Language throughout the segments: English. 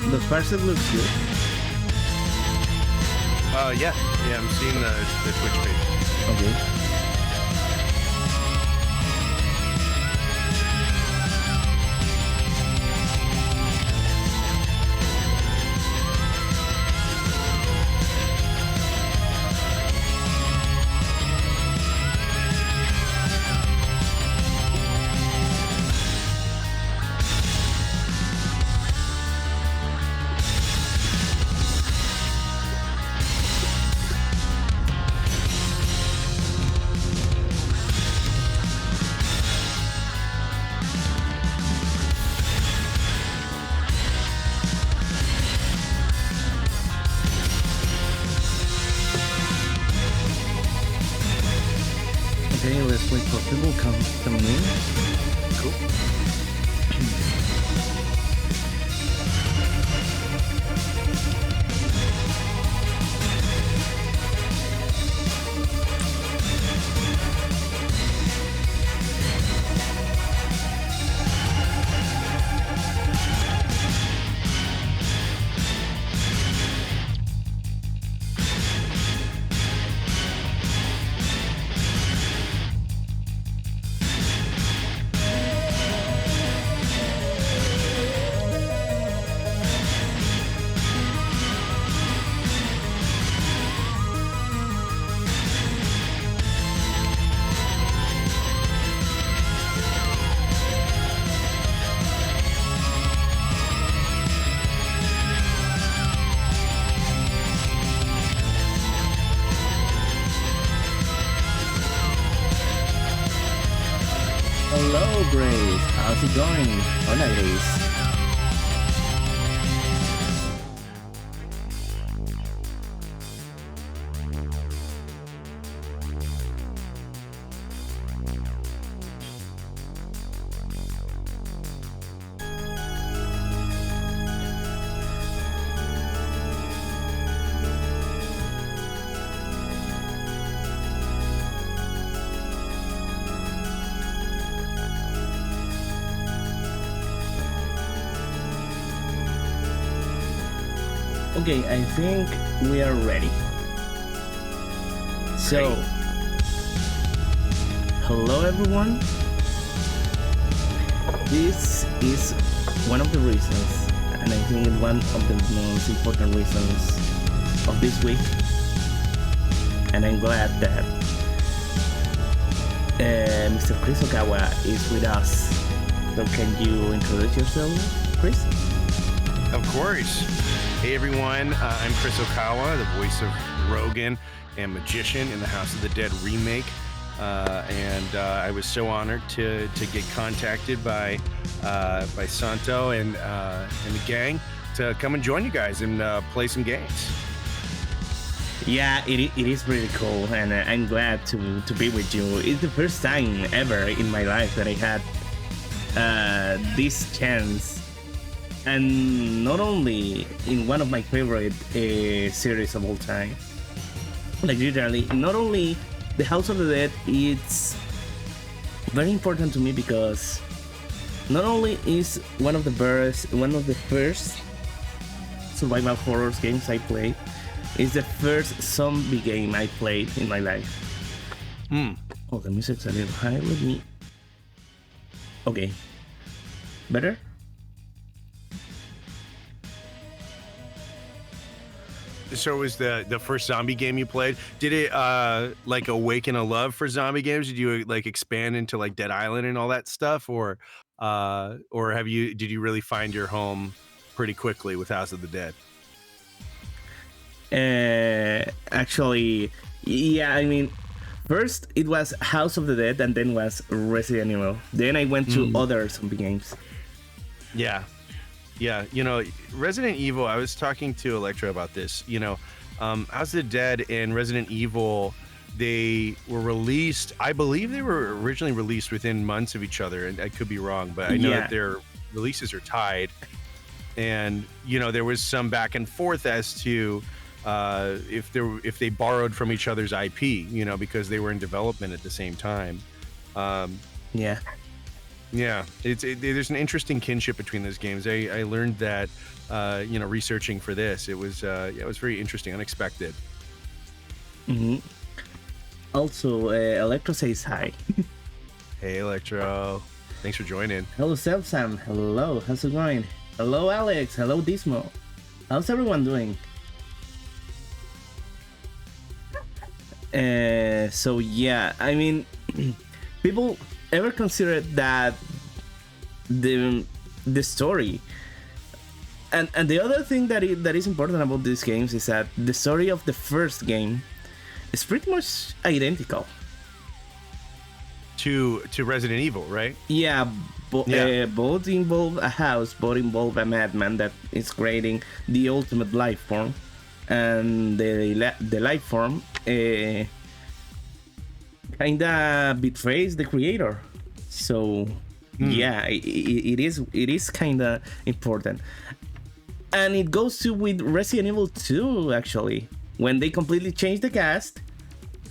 The first it looks good. Yeah, I'm seeing the Twitch page. Okay. Okay, let's wait for people coming in. Cool. Hello, Grace. How's it going? Hola, Grace. Okay, I think we are ready. So, hello everyone. This is one of the reasons, and I think it's one of the most important reasons of this week. And I'm glad that Mr. Chris Okawa is with us. So can you introduce yourself, Chris? Of course. Hey everyone, I'm Chris Okawa, the voice of Rogan and Magician in the House of the Dead remake. And I was so honored to get contacted by Santo and the gang to come and join you guys and play some games. Yeah, it is really cool, and I'm glad to be with you. It's the first time ever in my life that I had this chance. And not only in one of my favorite series of all time, like literally, not only the House of the Dead, it's very important to me because not only is one of the first survival horror games I played, it's the first zombie game I played in my life. Oh, the music's a little high. Let me. Okay, better. So it was the first zombie game you played. Did it like awaken a love for zombie games? Did you like expand into like Dead Island and all that stuff, or did you really find your home pretty quickly with House of the Dead? Actually, yeah. I mean, first it was House of the Dead, and then was Resident Evil. Then I went to other zombie games. Yeah. Yeah, you know, Resident Evil, I was talking to Electra about this, you know, House of the Dead and Resident Evil, they were released, I believe they were originally released within months of each other, and I could be wrong, but I know that their releases are tied, and, you know, there was some back and forth as to if they borrowed from each other's IP, you know, because they were in development at the same time. Yeah. Yeah, there's an interesting kinship between those games. I learned that, researching for this. It was very interesting, unexpected. Hmm. Also, Electro says hi. Hey, Electro, thanks for joining. Hello, Sam. Hello, how's it going? Hello, Alex. Hello, Dismo. How's everyone doing? So yeah, I mean, people ever consider that the story and the other thing that is important about these games is that the story of the first game is pretty much identical To Resident Evil, right? yeah, Yeah. both involve a house, both involve a madman that is creating the ultimate life form, and the life form kinda betrays the creator. So yeah, it is kinda important, and it goes to with Resident Evil 2 actually. When they completely change the cast,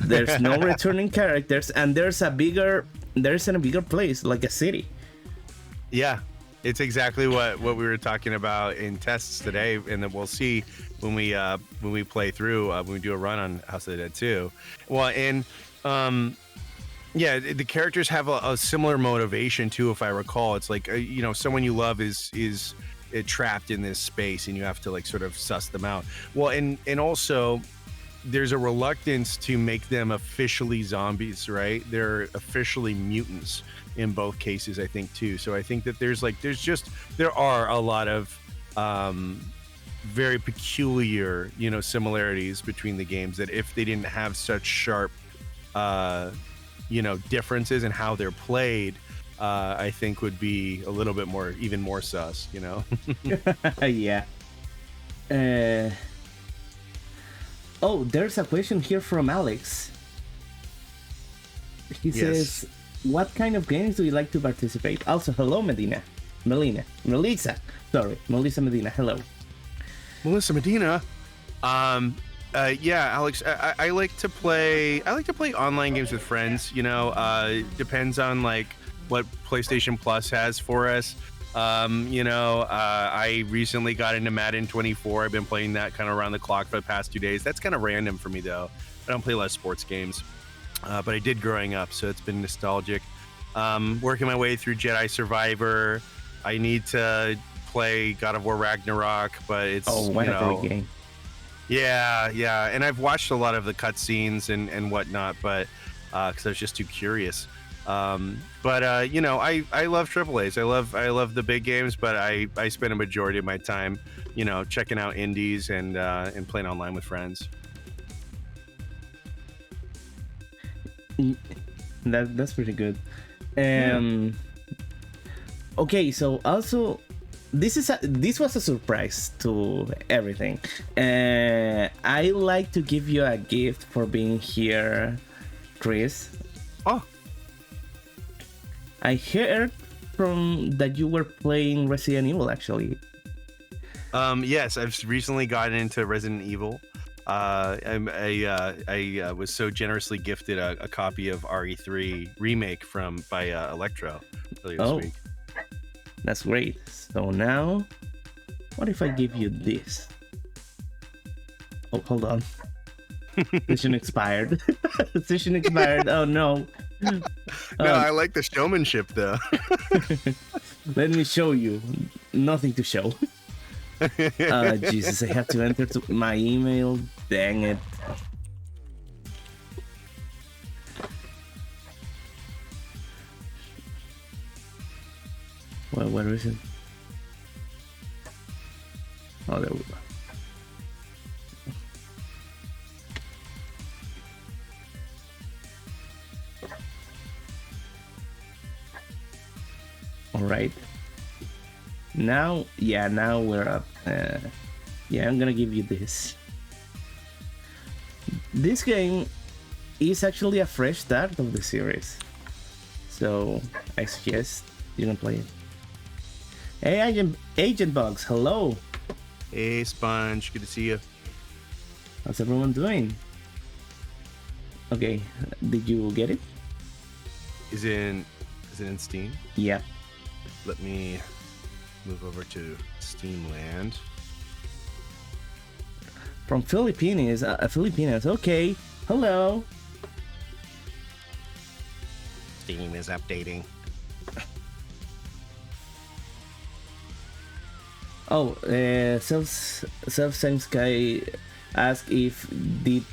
there's no returning characters, and there's in a bigger place like a city. Yeah, it's exactly what we were talking about in tests today, and then we'll see when we play through when we do a run on House of the Dead 2. Well, and yeah, the characters have a similar motivation too, if I recall. It's like someone you love is trapped in this space, and you have to like sort of suss them out. Well, and also there's a reluctance to make them officially zombies, right? They're officially mutants in both cases, I think, too. So I think that there are a lot of very peculiar, similarities between the games that if they didn't have such sharp, differences in how they're played, I think would be a little bit more, even more sus, Yeah. Oh, there's a question here from Alex. He says, what kind of games do you like to participate? Also, hello, Melissa. Sorry, Melissa Medina. Hello. Melissa Medina. Yeah, Alex. I like to play. I like to play online games with friends. Depends on like what PlayStation Plus has for us. I recently got into Madden 24. I've been playing that kind of around the clock for the past 2 days. That's kind of random for me though. I don't play a lot of sports games, but I did growing up, so it's been nostalgic. Working my way through Jedi Survivor. I need to play God of War Ragnarok, but it's what a great game. Yeah, and I've watched a lot of the cutscenes and whatnot, but because I was just too curious. I love AAA's. I love the big games, but I spend a majority of my time, checking out indies and playing online with friends. That's pretty good. Okay, so also this was a surprise to everything. I like to give you a gift for being here, Chris. Oh, I heard from that you were playing Resident Evil actually. yes, I've recently gotten into Resident Evil. I was so generously gifted a copy of RE3 remake by Electro earlier this week. That's great. So now, what if I give you this? Oh, hold on. Session expired. Session expired. Oh no. No, I like the showmanship though. Let me show you. Nothing to show. Jesus, I have to enter my email. Dang it. Well, where is it? Oh, there we go. All right. Now we're up. I'm gonna give you this. This game is actually a fresh start of the series, so I suggest you can play it. Hey, Agent Bugs, hello. Hey, Sponge, good to see you. How's everyone doing? Okay, did you get it? Is it in Steam? Yeah. let me move over to Steam Land. From Filipinas, Filipinas. Okay, hello. Steam is updating. Oh, self-same Sky asked if did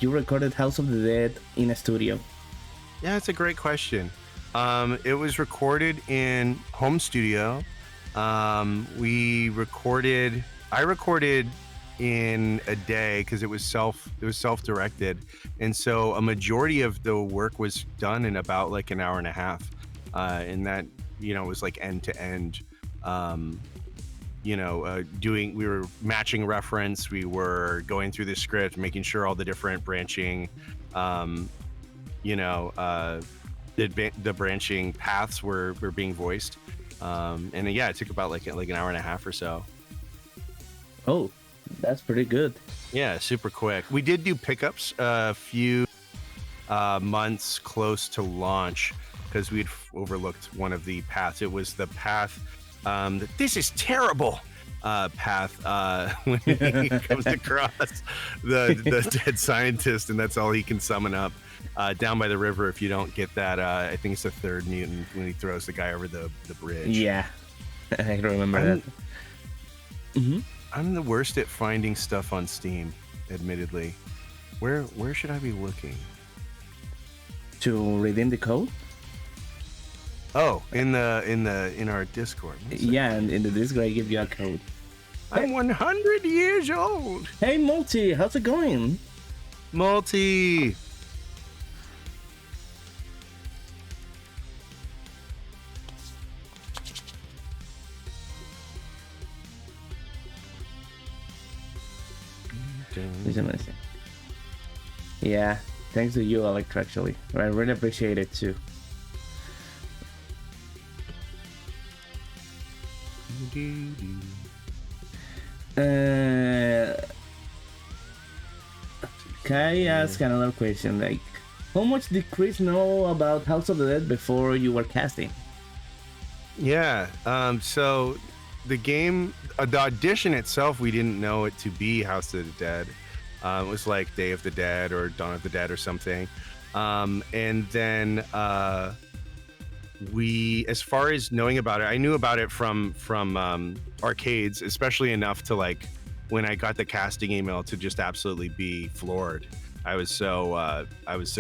you recorded House of the Dead in a studio? Yeah, it's a great question. It was recorded in home studio. I recorded in a day because it was self-directed, and so a majority of the work was done in about like an hour and a half, and that was like end to end. We were matching reference, we were going through the script, making sure all the different branching the branching paths were being voiced, and yeah, it took about like an hour and a half or so. Oh, that's pretty good. Yeah, super quick. We did do pickups a few months close to launch because we'd overlooked one of the paths. It was the path that this is terrible path when he comes across the dead scientist, and that's all he can summon up down by the river. If you don't get that, I think it's the third mutant when he throws the guy over the bridge. Yeah, I remember that. Mm-hmm. I'm the worst at finding stuff on Steam, admittedly. Where should I be looking? To redeem the code? Oh, in our Discord. Yeah, and in the Discord I give you a code. I'm 100 years old. Hey Multi, how's it going? Multi. Yeah, thanks to you, Electra, actually. I really appreciate it too. Can I ask another question? Like, how much did Chris know about House of the Dead before you were casting? Yeah, so the game, the audition itself, we didn't know it to be House of the Dead. It was like Day of the Dead or Dawn of the Dead or something. And then as far as knowing about it, I knew about it from arcades, especially enough to like when I got the casting email to just absolutely be floored. I was so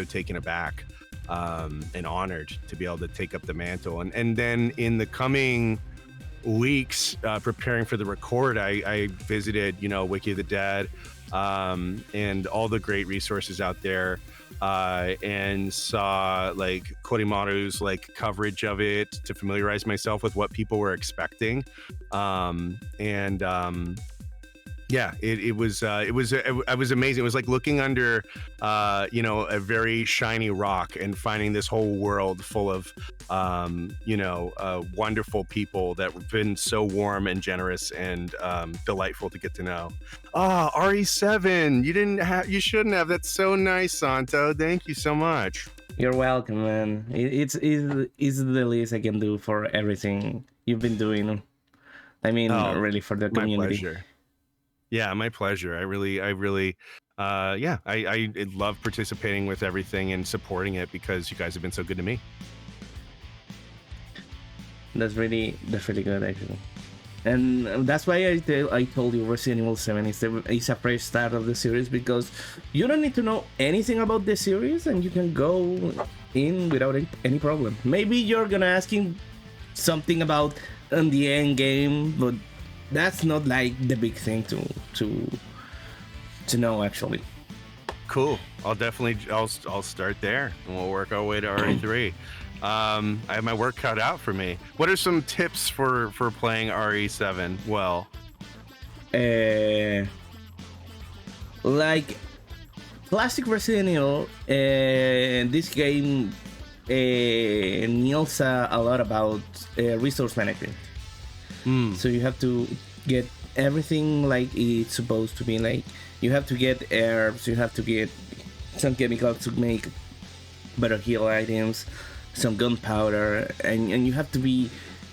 taken aback and honored to be able to take up the mantle. And then in the coming weeks, preparing for the record, I visited Wiki of the Dead and all the great resources out there, and saw like Korimaru's like coverage of it to familiarize myself with what people were expecting, it was amazing. It was like looking under a very shiny rock and finding this whole world full of wonderful people that have been so warm and generous and delightful to get to know. RE7, you shouldn't have. That's so nice, Santo. Thank you so much. You're welcome, man. It's the least I can do for everything you've been doing. I mean, really, for the community. My pleasure. Yeah, my pleasure. I really, I love participating with everything and supporting it because you guys have been so good to me. That's really good, actually. And that's why I told you Resident Evil 7 is a fresh start of the series, because you don't need to know anything about the series and you can go in without any problem. Maybe you're gonna ask him something about the end game, but that's not like the big thing to know, actually. Cool. I'll start there and we'll work our way to RE3. I have my work cut out for me. What are some tips for playing RE7 well? Like classic Resident Evil, this game nails a lot about resource management. So you have to get everything like it's supposed to be. Like, you have to get herbs, you have to get some chemicals to make better heal items. some gunpowder, and you have to be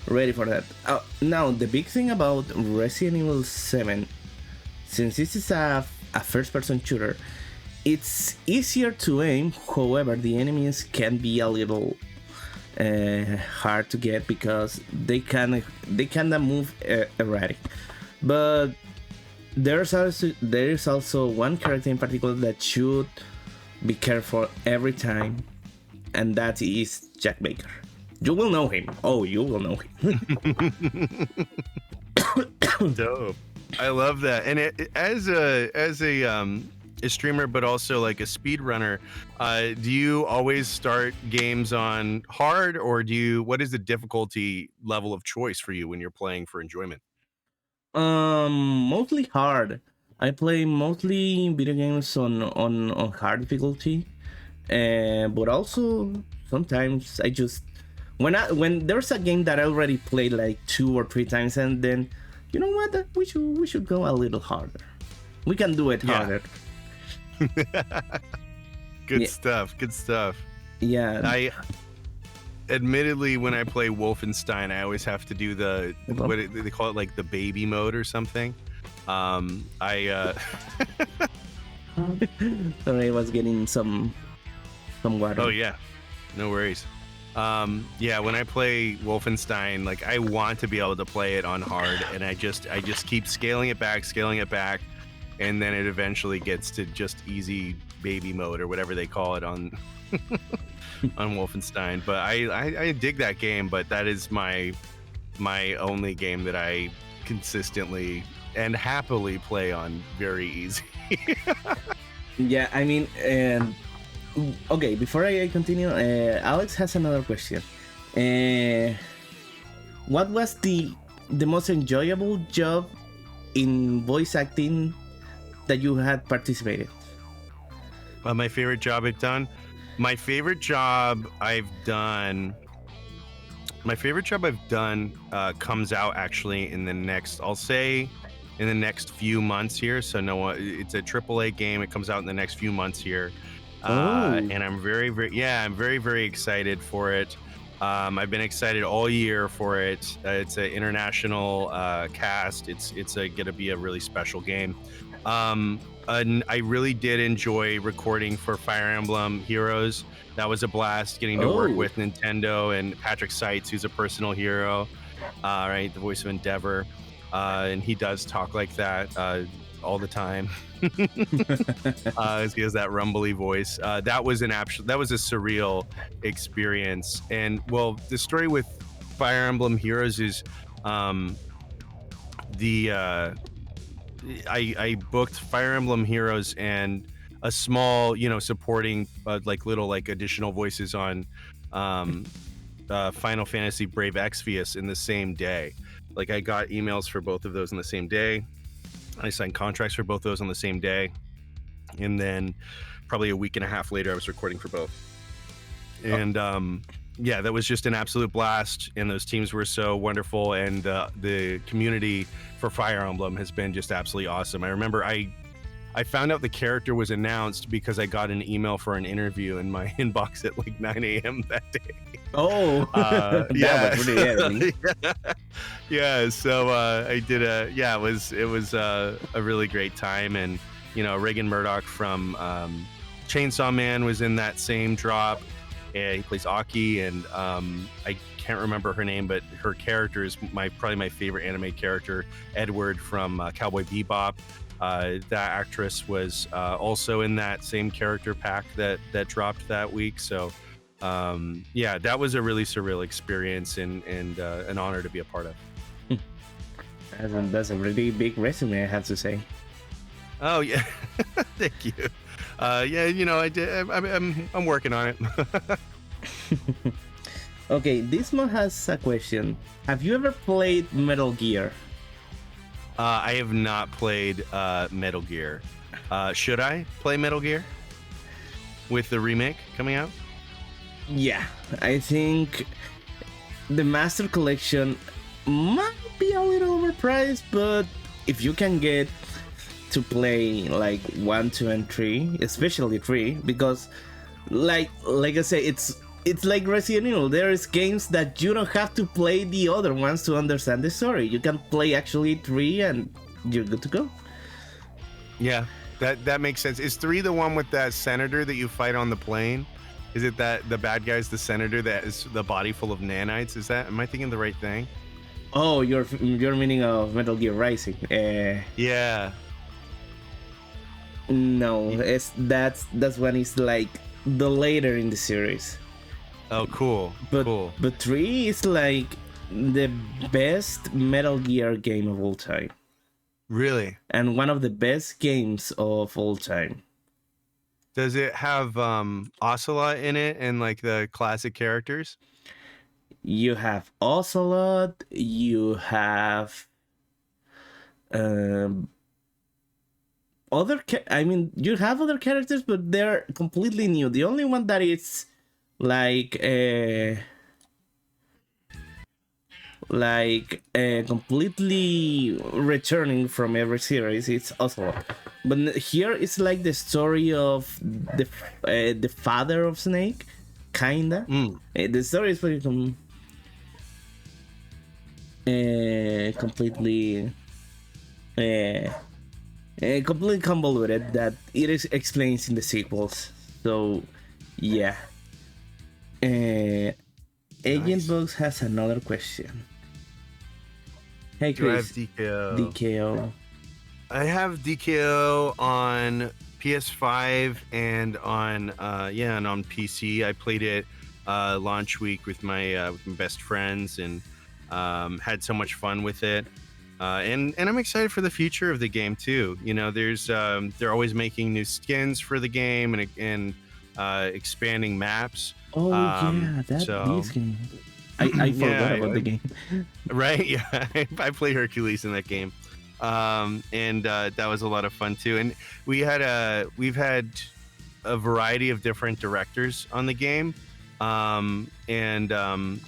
ready for that. Now, the big thing about Resident Evil 7, since this is a first-person shooter, it's easier to aim. However, the enemies can be a little hard to get because they kind of move erratic. But there is also one character in particular that should be careful every time, and that is Jack Baker. You will know him. Oh, you will know him. Dope. I love that. And as a streamer, but also like a speedrunner, do you always start games on hard, or what is the difficulty level of choice for you when you're playing for enjoyment? Mostly hard. I play mostly video games on hard difficulty, but also sometimes I just when there's a game that I already played like 2 or 3 times, and then you know what, we should go a little harder. We can do it harder. Good stuff. Good stuff. Yeah. I admittedly, when I play Wolfenstein, I always have to do they call it like the baby mode or something. Sorry, I was getting some water. Oh yeah, no worries. When I play Wolfenstein, like I want to be able to play it on hard, and I just keep scaling it back, and then it eventually gets to just easy baby mode or whatever they call it on on Wolfenstein. But I dig that game, but that is my only game that I consistently and happily play on very easy. Yeah, I mean, okay, before I continue, Alex has another question. What was the most enjoyable job in voice acting that you had participated? My favorite job I've done? My favorite job I've done comes out actually in the next, I'll say, in the next few months here. So it's a AAA game. It comes out in the next few months here. And I'm very, very excited for it. I've been excited all year for it. It's an international cast. It's going to be a really special game. And I really did enjoy recording for Fire Emblem Heroes. That was a blast, getting to work with Nintendo and Patrick Seitz, who's a personal hero, right? The voice of Endeavor. And he does talk like that all the time. He has that rumbly voice. That was a surreal experience. And well, the story with Fire Emblem Heroes is I booked Fire Emblem Heroes and a small, supporting little additional voices on Final Fantasy Brave Exvius in the same day. Like I got emails for both of those in the same day. I signed contracts for both those on the same day. And then probably a week and a half later, I was recording for both. And that was just an absolute blast. And those teams were so wonderful. And the community for Fire Emblem has been just absolutely awesome. I remember I found out the character was announced because I got an email for an interview in my inbox at like 9 a.m. that day. Oh, that was really yeah. So I did it was a really great time. And, Reagan Murdoch from Chainsaw Man was in that same drop. And he plays Aki, and I can't remember her name, but her character is probably my favorite anime character, Edward from Cowboy Bebop. That actress was also in that same character pack that dropped that week. So that was a really surreal experience and an honor to be a part of. That's a really big resume, I have to say. Oh yeah, thank you. I did. I'm working on it. Okay, this one has a question. Have you ever played Metal Gear? I have not played Metal Gear. Should I play Metal Gear with the remake coming out? Yeah, I think the Master Collection might be a little overpriced, but if you can get to play like 1, 2, and 3, especially 3, because like I say, it's it's like Resident Evil. There is games that you don't have to play the other ones to understand the story. You can play actually 3 and you're good to go. Yeah, that makes sense. Is 3 the one with that senator that you fight on the plane? Is it that the bad guy's the senator that is the body full of nanites? Am I thinking the right thing? Oh, you're meaning of Metal Gear Rising. Yeah. No, that's when it's like the later in the series. Oh, cool. But 3 is like the best Metal Gear game of all time. Really? And one of the best games of all time. Does it have Ocelot in it and like the classic characters? You have Ocelot, you have you have other characters, but they're completely new. The only one that is like completely returning from every series, it's Ocelot. But here it's like the story of the father of Snake, kinda. The story is pretty completely completely convoluted that it is explains in the sequels. So yeah. Agent Bugs has another question. Hey Chris. Do I have DKO. I have DKO on PS5 and on and on PC. I played it launch week with my best friends and had so much fun with it. And I'm excited for the future of the game too. You know, they're always making new skins for the game and expanding maps. Oh this game. I forgot about the game. Right? Yeah, I played Hercules in that game, and that was a lot of fun too. And we've had a variety of different directors on the game, and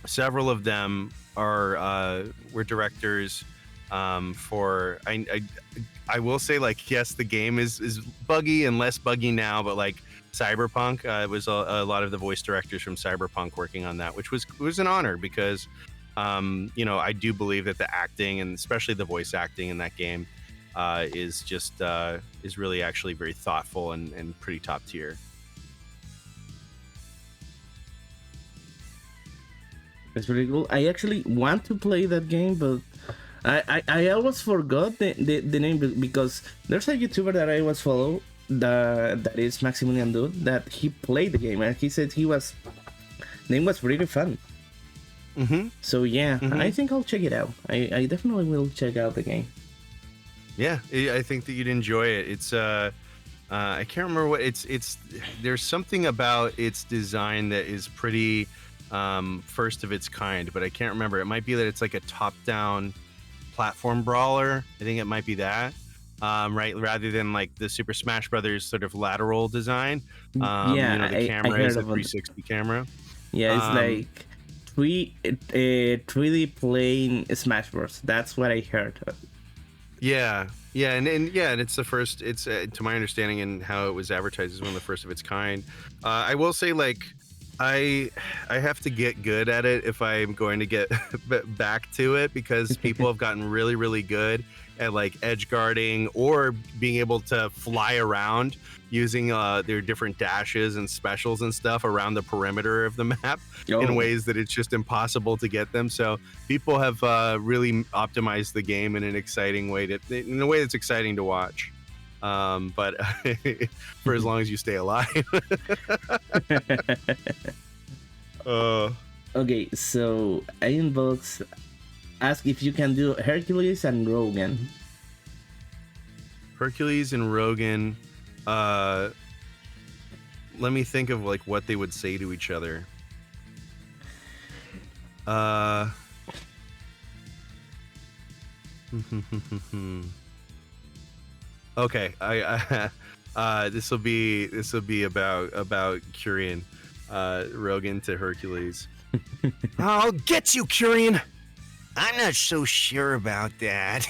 several of them were directors for. I will say, like, yes, the game is buggy and less buggy now, but like Cyberpunk, it was a lot of the voice directors from Cyberpunk working on that, which was an honor because I do believe that the acting and especially the voice acting in that game is really actually very thoughtful and pretty top tier. It's really cool. I actually want to play that game, but I always forgot the name because there's a YouTuber that I always follow that is Maximilian Dude, that he played the game and he said name was really fun. So yeah, I think I'll check it out. I definitely will check out the game. Yeah, I think that you'd enjoy it. It's I can't remember what it's there's something about its design that is pretty first of its kind, but I can't remember. It might be that it's like a top-down platform brawler. I think it might be that. Right, rather than like the Super Smash Brothers sort of lateral design. The camera is a 360 camera. Yeah, it's like 3D playing Smash Bros. That's what I heard. Yeah, and it's the first. It's to my understanding and how it was advertised, is one of the first of its kind. I will say, like, I have to get good at it if I'm going to get back to it, because people have gotten really, really good at like edge guarding or being able to fly around using their different dashes and specials and stuff around the perimeter of the map in ways that it's just impossible to get them. So people have really optimized the game in an exciting way, in a way that's exciting to watch. But for as long as you stay alive. Okay, so Inbox ask if you can do Hercules and Rogan. Hercules and Rogan. Let me think of like what they would say to each other. Okay, this will be about Curian, Rogan to Hercules. I'll get you, Curian. I'm not so sure about that.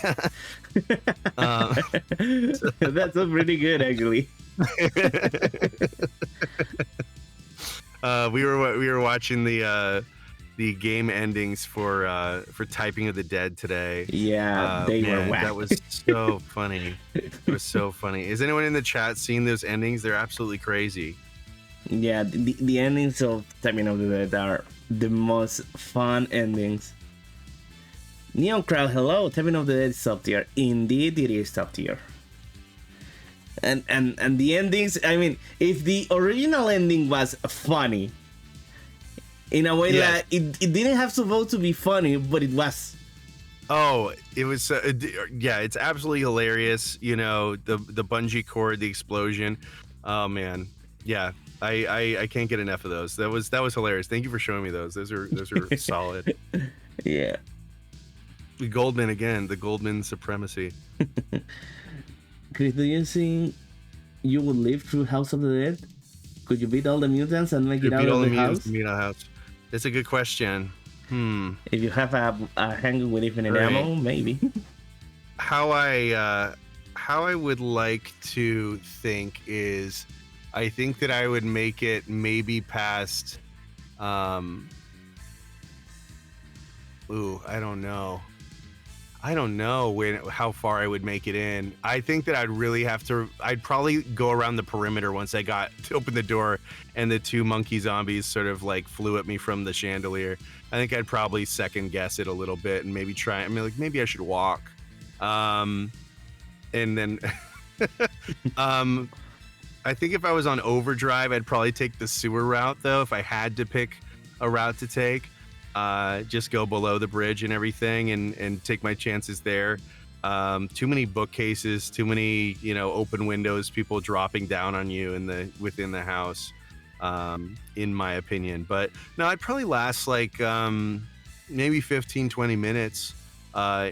That's pretty good, actually. We were watching the game endings for Typing of the Dead today. Yeah, they were Man, whack. that was so funny. It was so funny. Is anyone in the chat seeing those endings? They're absolutely crazy. Yeah, the endings of Typing of the Dead are the most fun endings. Neon Crowd, hello. Typing of the Dead is top tier. Indeed, it is top tier. And the endings, I mean, if the original ending was funny, in a way Yes. that it didn't have supposed to be funny, but it was. Oh, it was yeah, it's absolutely hilarious. You know, the bungee cord, the explosion. Oh man, yeah, I can't get enough of those. That was hilarious. Thank you for showing me those. Those are solid. Yeah. The Goldman again, the Goldman supremacy. Chris, do you think you would live through House of the Dead? Could you beat all the mutants and make it out of the house? House. That's a good question. If you have a hanging with infinite Right. ammo, maybe. How I would like to think is, I think that I would make it maybe past. I don't know how far I would make it in. I think that I'd probably go around the perimeter once I got to open the door and the two monkey zombies sort of like flew at me from the chandelier. I think I'd probably second guess it a little bit and maybe try. I mean, like maybe I should walk. And then I think if I was on overdrive, I'd probably take the sewer route though. If I had to pick a route to take, just go below the bridge and everything and take my chances there. Too many bookcases, too many, open windows, people dropping down on you within the house, in my opinion. But no, I'd probably last like maybe 15-20 minutes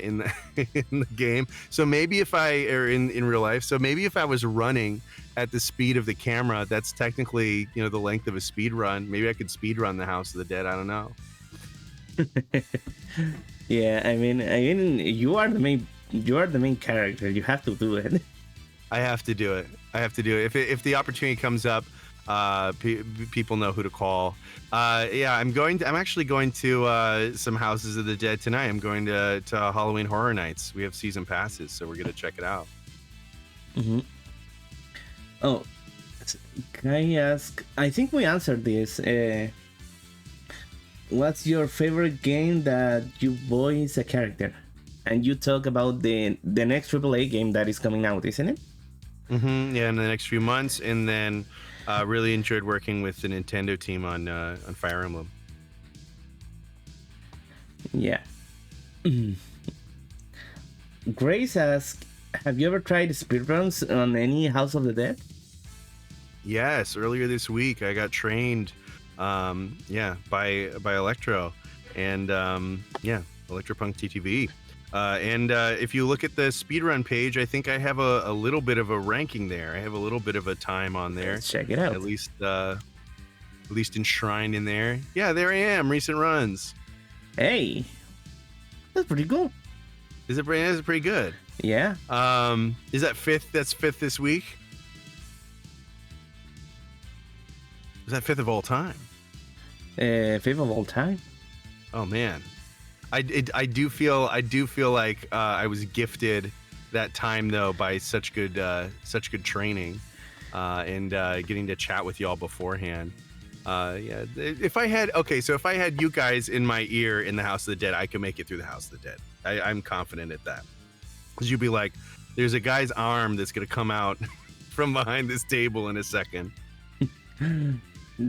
in the in the game. So maybe in real life, so maybe if I was running at the speed of the camera, that's technically the length of a speed run. Maybe I could speed run the House of the Dead. I don't know. Yeah, I mean, you are the main character. You have to do it. I have to do it. If the opportunity comes up, people know who to call. Yeah, I'm actually going to some Houses of the Dead tonight. I'm going to Halloween Horror Nights. We have season passes, so we're gonna check it out. Mm-hmm. Oh, can I ask? I think we answered this. What's your favorite game that you voice a character? And you talk about the next AAA game that is coming out, isn't it? Mm-hmm. Yeah, in the next few months, and then really enjoyed working with the Nintendo team on Fire Emblem. Yeah. Grace asks, have you ever tried speedruns on any House of the Dead? Yes, earlier this week I got trained, by Electro, and Electropunk TTV. And if you look at the speedrun page, I think I have a little bit of a ranking there. I have a little bit of a time on there. Let's check it out. At least enshrined in there. Yeah, there I am. Recent runs. Hey, that's pretty cool. Is it pretty good? Yeah. Is that fifth? That's fifth this week. Is that fifth of all time? Fifth of all time. Oh man, I do feel like I was gifted that time though by such good training, and getting to chat with y'all beforehand. Yeah, if I had you guys in my ear in the House of the Dead, I could make it through the House of the Dead. I'm confident at that, because you'd be like, there's a guy's arm that's gonna come out from behind this table in a second.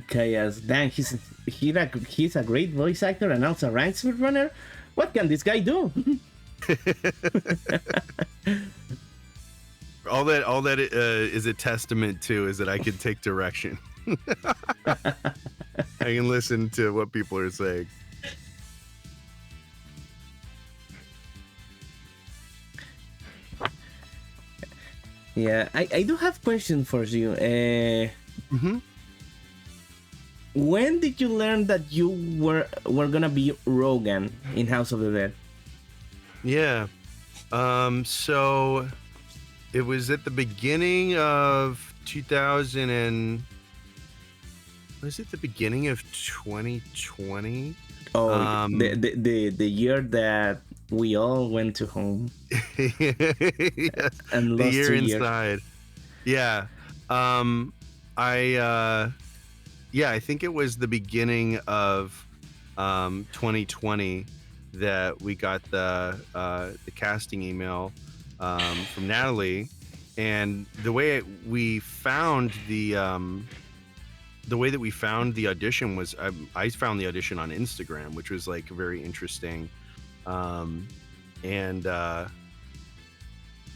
Okay, yes, Dan, he's a great voice actor and also a ranked speedrunner. What can this guy do? all that is a testament to is that I can take direction. I can listen to what people are saying. Yeah, I do have question for you. When did you learn that you were gonna be Rogan in House of the Dead? Yeah. So it was at the beginning of 2000 and Was it the beginning of 2020? Oh, Um, the year that we all went to home yes, and the lost year 2 years. inside. Yeah. Um, I yeah, I think it was the beginning of 2020 that we got the casting email from Natalie, and the way that we found the audition was I found the audition on Instagram, which was like very interesting. Um, and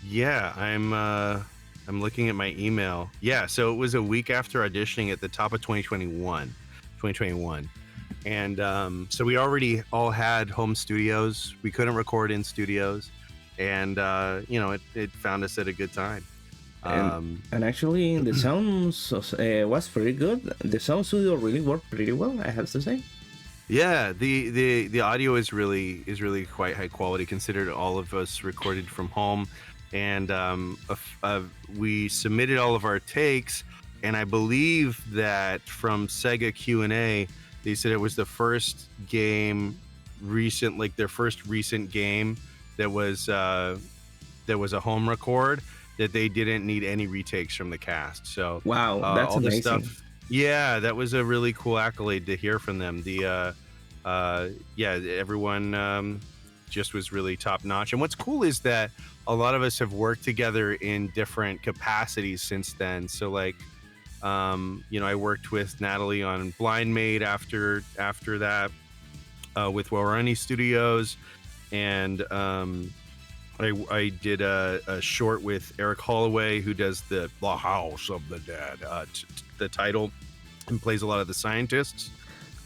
yeah, I'm looking at my email. Yeah, so it was a week after auditioning at the top of 2021. And so we already all had home studios. We couldn't record in studios, and it found us at a good time. and Um, and actually the sound was pretty good. The sound studio really worked pretty well, I have to say. Yeah, the audio is really quite high quality, considered all of us recorded from home, and we submitted all of our takes, and I believe that from Sega Q&A, they said it was the first game their first recent game that was a home record, that they didn't need any retakes from the cast. So Wow, that's all the amazing. stuff, yeah, that was a really cool accolade to hear from them. Yeah, everyone just was really top notch. And what's cool is that a lot of us have worked together in different capacities since then. So like, I worked with Natalie on Blind Maid after that, with Warani Studios, and I did a short with Eric Holloway, who does the House of the Dead, the title, and plays a lot of the scientists.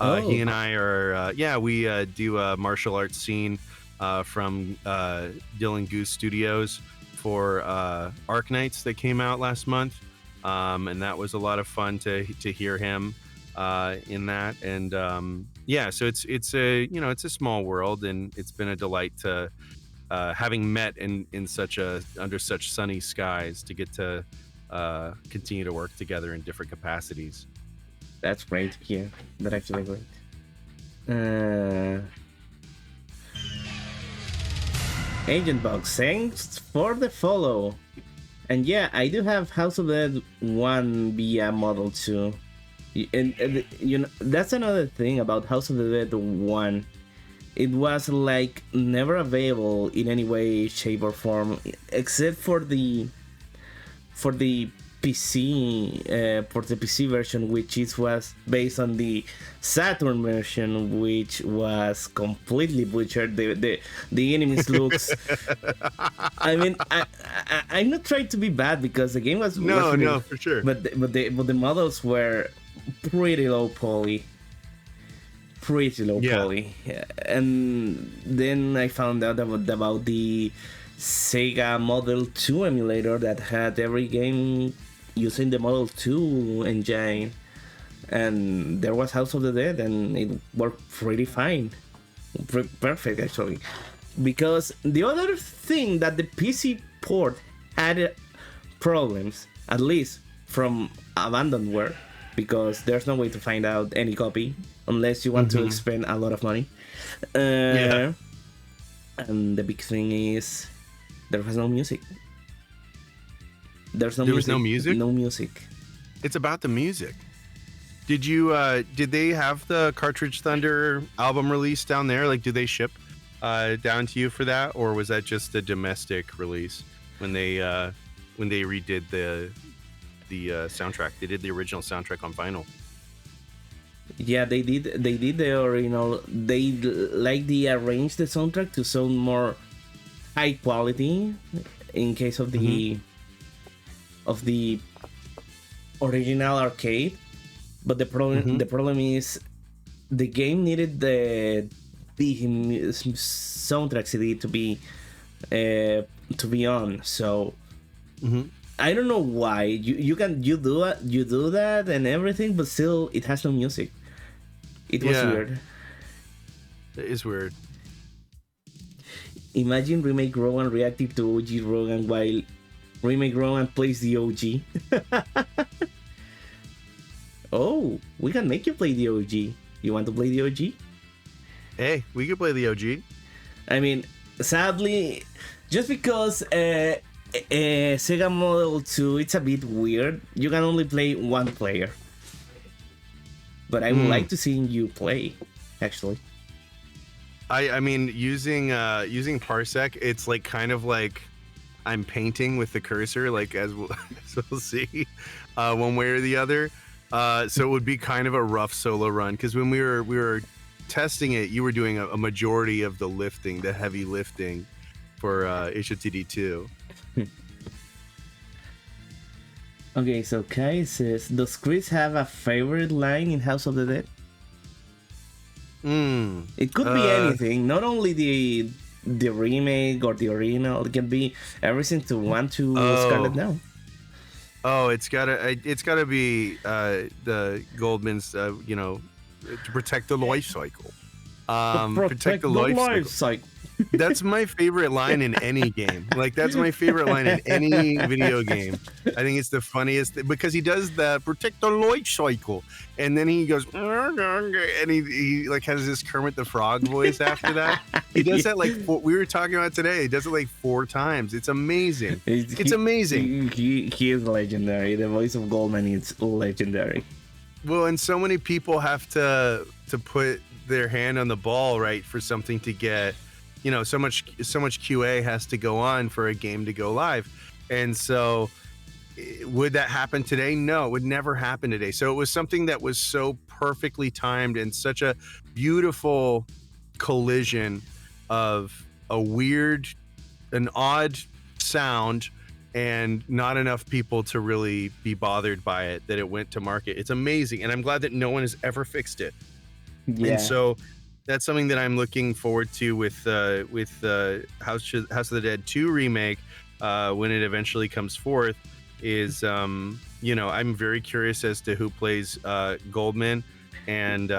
He and I are, we do a martial arts scene from Dylan Goose Studios for Arc Knights that came out last month, and that was a lot of fun to hear him in that. And so it's a small world, and it's been a delight to having met in under such sunny skies to get to continue to work together in different capacities. That's great to hear. That's actually great. Agent Box, thanks for the follow. And yeah, I do have House of the Dead 1 via Model 2. And that's another thing about House of the Dead 1. It was like never available in any way, shape, or form, except for the PC, for the PC version, which was based on the Saturn version, which was completely butchered. The enemies looks. I mean, I'm not trying to be bad because the game was no, for sure. But the models were pretty low poly. Poly. And then I found out about the Sega Model 2 emulator that had every game using the Model 2 engine, and there was House of the Dead, and it worked pretty fine. Perfect, actually. Because the other thing that the PC port had problems, at least from Abandonware, because there's no way to find out any copy unless you want to spend a lot of money. And the big thing is there was no music. There was no music? No music. It's about the music. Did they have the Cartridge Thunder album release down there? Like, did they ship down to you for that, or was that just a domestic release when they redid the soundtrack? They did the original soundtrack on vinyl. Yeah, they did the original. They arranged the soundtrack to sound more high quality in case of the original arcade. But the problem is the game needed the soundtrack CD to be on. So I don't know why you do that and everything, but still it has no music. It was weird. It is weird. Imagine Remake Rowan reacting to OG Rogan while Remake Rowan plays the OG. Oh, we can make you play the OG. You want to play the OG? Hey, we could play the OG. I mean, sadly, just because Sega Model 2, it's a bit weird. You can only play one player. But I would like to see you play, actually. I mean, using Parsec, it's like kind of like I'm painting with the cursor, like as we'll see, one way or the other. So it would be kind of a rough solo run, because when we were testing it, you were doing a majority of the lifting, the heavy lifting for HOTD2. Okay, so Kai says, does Chris have a favorite line in House of the Dead? It could be anything, not only the remake or the original. It can be everything to want to Scarlet now. Oh, it's gotta be the Goldman's, to protect the life cycle. Protect the life cycle. That's my favorite line in any game. Like, that's my favorite line in any video game. I think it's the funniest because he does the protect the life cycle, and then he goes and he like has this Kermit the Frog voice after that. He does that like we were talking about today. He does it like 4 times. It's amazing. It's amazing. He is legendary. The voice of Goldman is legendary. Well, and so many people have to put their hand on the ball, right, for something to get. So much QA has to go on for a game to go live. And so would that happen today? No, it would never happen today. So it was something that was so perfectly timed and such a beautiful collision of an odd sound and not enough people to really be bothered by it, that it went to market. It's amazing. And I'm glad that no one has ever fixed it. Yeah. And so that's something that I'm looking forward to with House of the Dead 2 remake when it eventually comes forth. Is I'm very curious as to who plays Goldman, and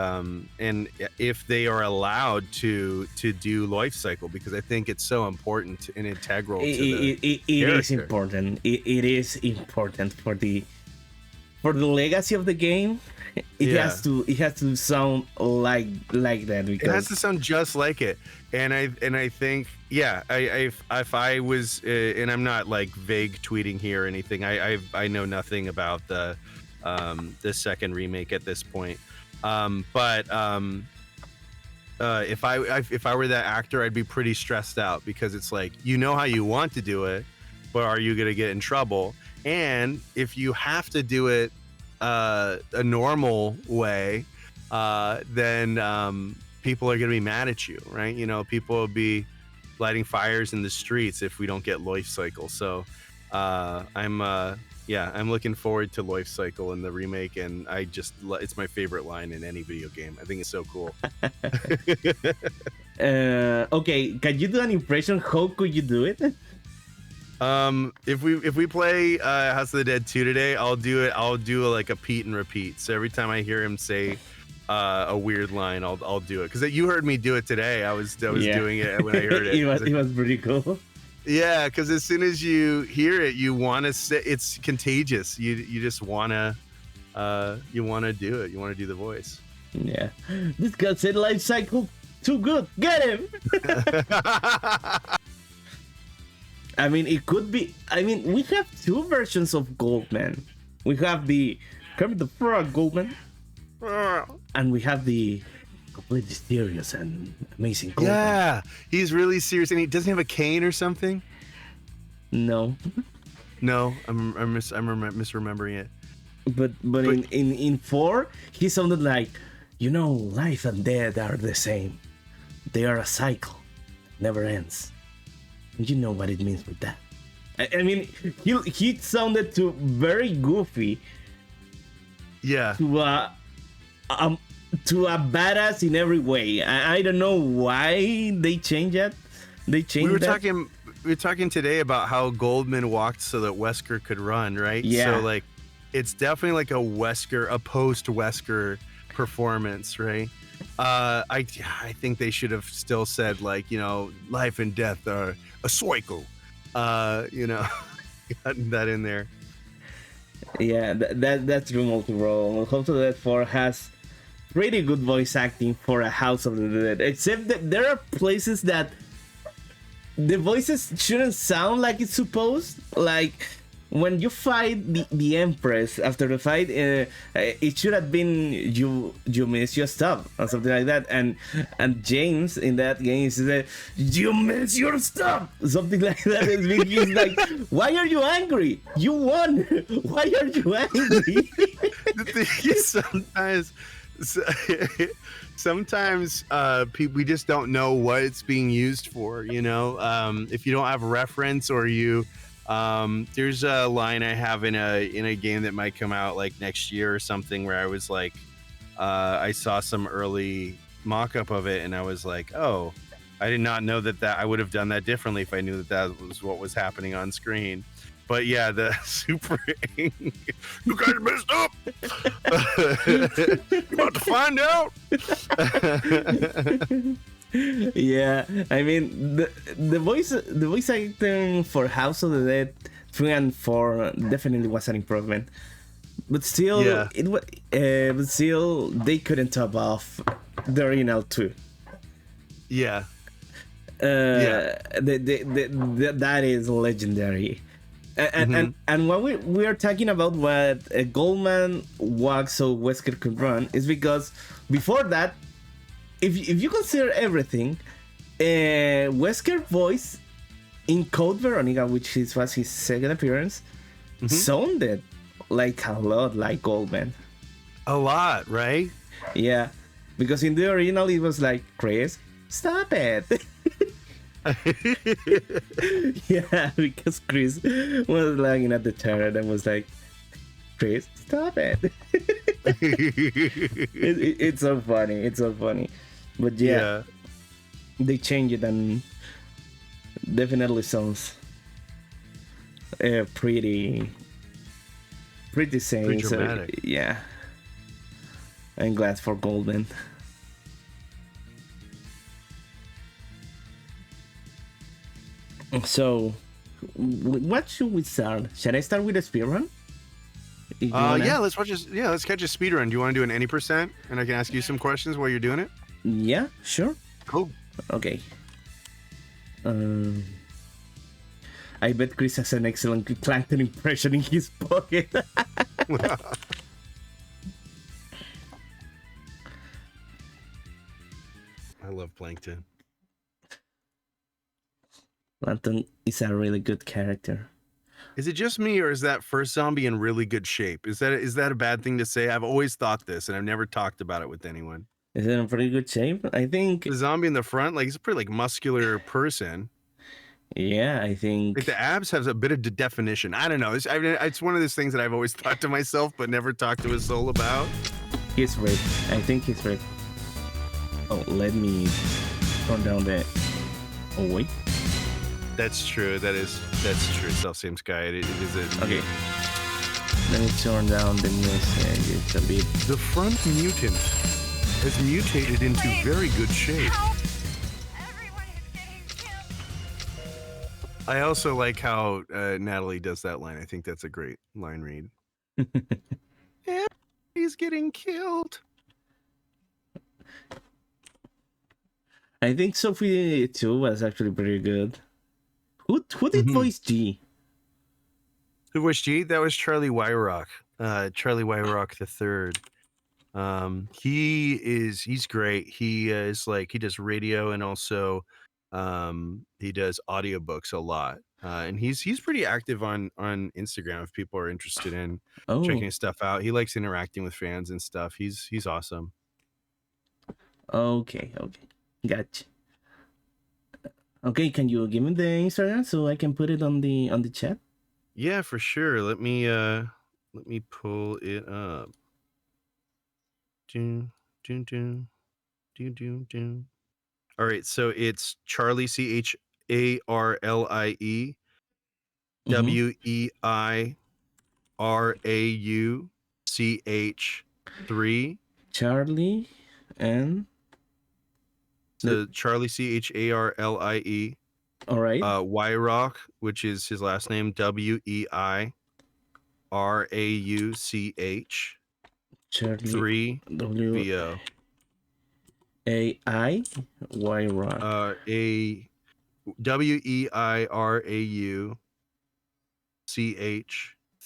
if they are allowed to do life cycle, because I think it's so important and integral to it is important. It is important for the legacy of the game. It has to sound like that, because it has to sound just like it. And I think if I was and I'm not like vague tweeting here or anything, I know nothing about the second remake at this point, but if I were that actor, I'd be pretty stressed out, because it's like, how you want to do it, but are you gonna get in trouble? And if you have to do it a normal way, then people are going to be mad at you, right? People will be lighting fires in the streets if we don't get life cycle. So I'm looking forward to life cycle in the remake, and it's my favorite line in any video game. I think it's so cool. Okay, can you do an impression? How could you do it? If we play House of the Dead 2 today, I'll do like a Pete and repeat. So every time I hear him say a weird line, I'll do it, because you heard me do it today. I was doing it when I heard it. it was pretty cool. Yeah, because as soon as you hear it, you want to say, it's contagious. You just want to do it. You want to do the voice. Yeah, this guy said life cycle too good. Get him. I mean, it could be. I mean, we have 2 versions of Goldman. We have the Kermit the Frog Goldman, and we have the completely serious and amazing Goldman. Yeah, he's really serious, and he doesn't have a cane or something. No, I'm misremembering it. But in 4, he sounded like, life and death are the same. They are a cycle, never ends. You know what it means with that. I mean, he sounded very goofy. Yeah. To a badass in every way. I don't know why they changed that. We were talking today about how Goldman walked so that Wesker could run, right? Yeah. So like, it's definitely like a post-Wesker performance, right? I think they should have still said, like, life and death are a cycle. Gotten that in there. Yeah, that's true. Multi-role. House of the Dead 4 has pretty good voice acting for a House of the Dead, except that there are places that the voices shouldn't sound like it's supposed. Like when you fight the Empress after the fight, it should have been you miss your stuff or something like that. And James in that game says you miss your stuff, something like that. He's like, why are you angry? You won. Why are you angry? The thing is, sometimes we just don't know what it's being used for, you know. If you don't have a reference, or you there's a line I have in a game that might come out like next year or something, where I was like, I saw some early mock-up of it and I was like, oh, I did not know that I would have done that differently if I knew that was what was happening on screen. But yeah, the super angry. You guys messed up. You're about to find out. Yeah, I mean the voice acting for House of the Dead 3 and 4 definitely was an improvement, but still, Yeah. but still they couldn't top off the original 2. Yeah. Yeah. That is legendary. And when we are talking about what Goldman, Wax, or Wesker could run, is because before that, if you consider everything, Wesker's voice in Code Veronica, which was his second appearance, sounded like a lot like Goldman. A lot, right? Yeah, because in the original it was like, Chris, stop it. Yeah, because Chris was lying at the turret and was like, Chris, stop it. It's so funny. It's so funny. But yeah, they changed it and definitely sounds pretty sane. Pretty So, dramatic. yeah, I'm glad for Goldman. So, what should we start? Should I start with a speedrun? Yeah, let's watch this. Yeah, let's catch a speed run. Do you want to do an any percent, and I can ask you some questions while you're doing it? Yeah, sure. Cool. Okay. I bet Chris has an excellent Plankton impression in his pocket. I love Plankton. Plankton is a really good character. Is it just me, or is that first zombie in really good shape? Is that a bad thing to say? I've always thought this, and I've never talked about it with anyone. Is it in pretty good shape? I think The zombie in the front, like, he's a pretty like muscular person. Yeah, I think Like the abs have a bit of definition. I don't know. It's one of those things that I've always thought to myself, but never talked to his soul about. he's ripped. I think he's ripped. Oh, let me turn down the. Oh wait. That's true. That's true. Self-same sky. It is a Okay. Let me turn down the music. It's a bit. The front mutant has mutated into very good shape. Everyone is getting killed. I also like how Natalie does that line. I think that's a great line read. Yeah, he's getting killed. I think Sophie 2 was actually pretty good. Who did voice G? Who was G? That was Charlie Wyrock. Charlie Wyrock the third. He's great. He does radio, and also he does audiobooks a lot. And he's pretty active on Instagram if people are interested in checking his stuff out. He likes interacting with fans and stuff. He's awesome. Okay, gotcha. Okay, can you give me the Instagram so I can put it on the chat? Yeah, for sure. Let me pull it up. All right, so it's Charlie CHARLIE WEIRAUCH3. Charlie and So Charlie CHARLIE. all right. Wyrock, which is his last name, WEI. Rauch Charlie 3VO. Why Ron? A WEIRAUCH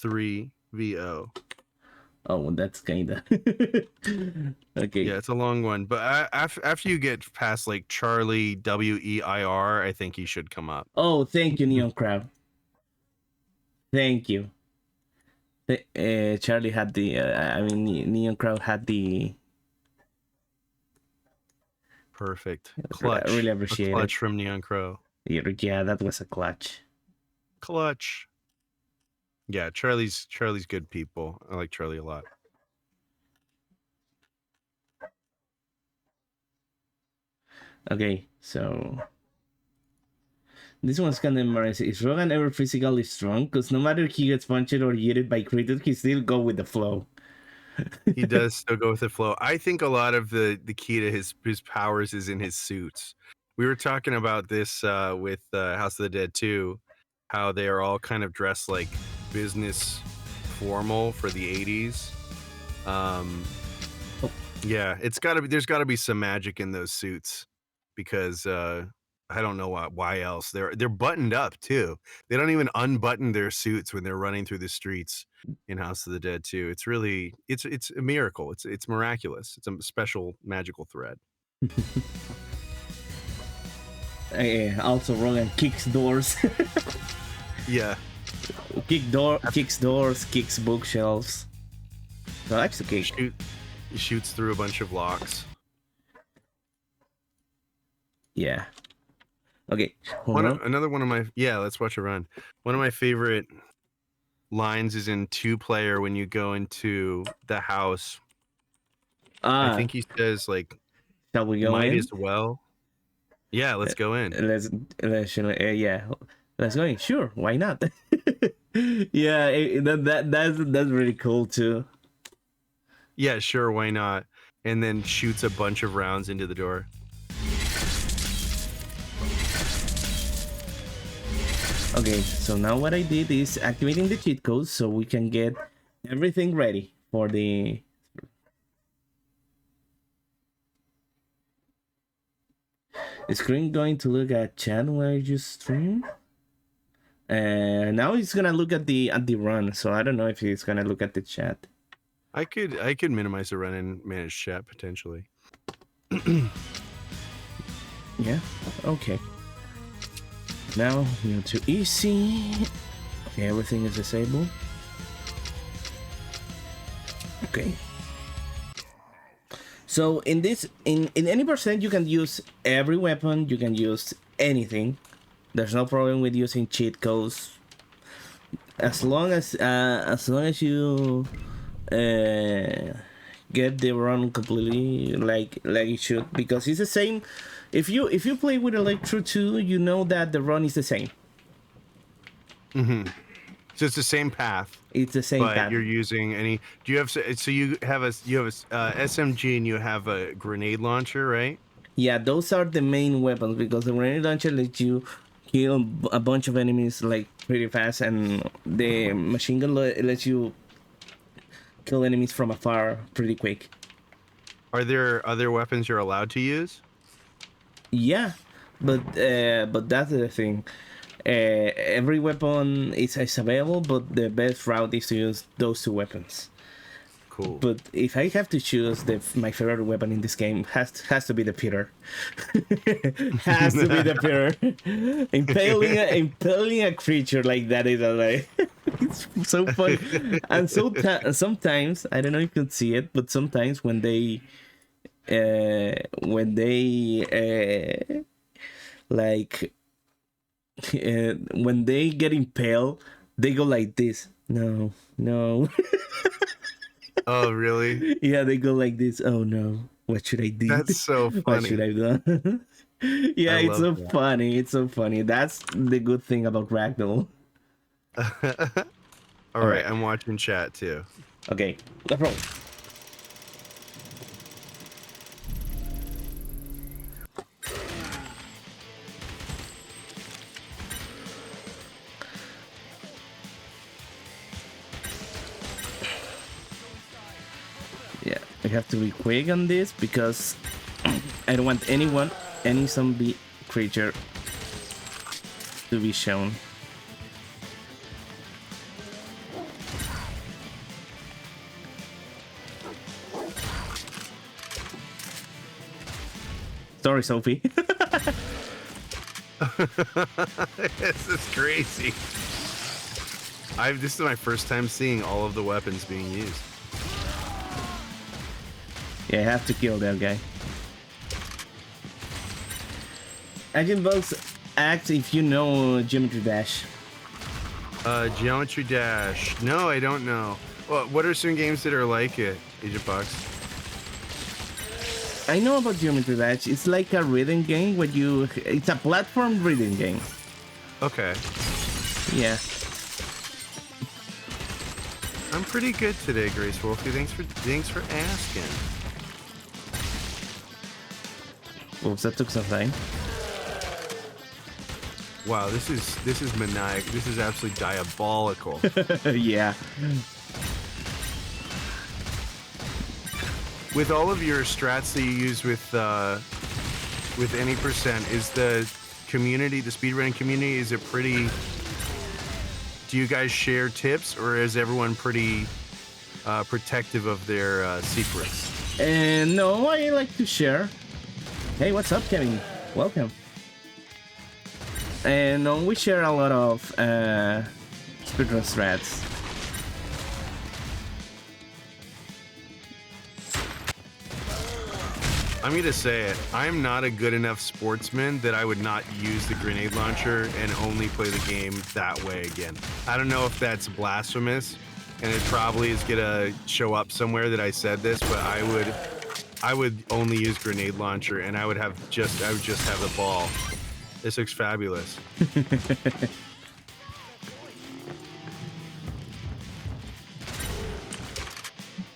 3VO. Oh, that's kinda okay. Yeah, it's a long one, but after you get past like Charlie WEIR, I think he should come up. Oh, thank you, Neon Crowd. Thank you. Charlie had the. Neon Crowd had the. Perfect. I Clutch. really A appreciate clutch it. from Neon Crow. Yeah, that was a clutch. Clutch. Yeah, Charlie's good people. I like Charlie a lot. Okay, so this one's kind of embarrassing. Is Rogan ever physically strong? Because no matter he gets punched or yeeted by creatures, he still go with the flow. He does still go with the flow. I think a lot of the key to his powers is in his suits. We were talking about this with House of the Dead 2, how they are all kind of dressed like business formal for the 80s. Yeah, there's got to be some magic in those suits because I don't know why else. They're buttoned up too. They don't even unbutton their suits when they're running through the streets in House of the Dead 2. It's really it's a miracle. It's miraculous. It's a special magical thread. Also, Rogan kicks doors. Yeah. Kicks doors, kicks bookshelves. So that's okay. He shoots through a bunch of locks. Yeah. Okay. Another one of my let's watch a run. One of my favorite lines is in 2-player when you go into the house. I think he says like, shall we go might in? as well. Yeah, let's go in. Let's go in. Sure, why not? Yeah, that's really cool too. Yeah, sure, why not? And then shoots a bunch of rounds into the door. Okay, so now what I did is activating the cheat codes so we can get everything ready for the... Is Screen going to look at chat while you stream? And now he's gonna look at the run, so I don't know if he's gonna look at the chat. I could minimize the run and manage chat potentially. Yeah, okay. Now we go to easy. Okay, everything is disabled. Okay. So in this, in any percent, you can use every weapon. You can use anything. There's no problem with using cheat codes. As long as you get the run completely like it should, because it's the same. If you play with Electro 2, you know that the run is the same. Mm-hmm. So it's the same path. It's the same but path. You're using any? Do you have so you have a SMG and you have a grenade launcher, right? Yeah, those are the main weapons because the grenade launcher lets you kill a bunch of enemies like pretty fast, and the machine gun lets you kill enemies from afar pretty quick. Are there other weapons you're allowed to use? Yeah, but that's the thing. Every weapon is available, but the best route is to use those two weapons. Cool. But if I have to choose, my favorite weapon in this game has to be the Peter. Has to be the Peter. Impaling a creature like that is like it's so fun. And sometimes I don't know if you can see it, but sometimes when they when they get impaled, they go like this. No. Oh, really? Yeah, they go like this. Oh no, what should I do? That's so funny. What should I do? Yeah, it's so that. funny. It's so funny. That's the good thing about Ragdoll. All right, I'm watching chat too. Okay, let's roll. I have to be quick on this because I don't want any zombie creature to be shown. Sorry, Sophie. This is crazy. This is my first time seeing all of the weapons being used. Yeah, I have to kill that guy. Agent Bugs act if you know Geometry Dash. Geometry Dash. No, I don't know. Well, what are some games that are like it, Agent Box? I know about Geometry Dash. It's like a reading game where it's a platform reading game. Okay. Yeah. I'm pretty good today, Grace Wolfie. Thanks for asking. Oops, that took some time. Wow, this is maniac. This is absolutely diabolical. Yeah. With all of your strats that you use with any percent, is the community, the speedrunning community, is it pretty? Do you guys share tips, or is everyone pretty protective of their secrets? And no, I like to share. Hey, what's up, Kevin? Welcome. And we share a lot of speedrun strats. I'm going to say it. I'm not a good enough sportsman that I would not use the grenade launcher and only play the game that way again. I don't know if that's blasphemous, and it probably is going to show up somewhere that I said this, but I would only use grenade launcher, and I would just have the ball. This looks fabulous.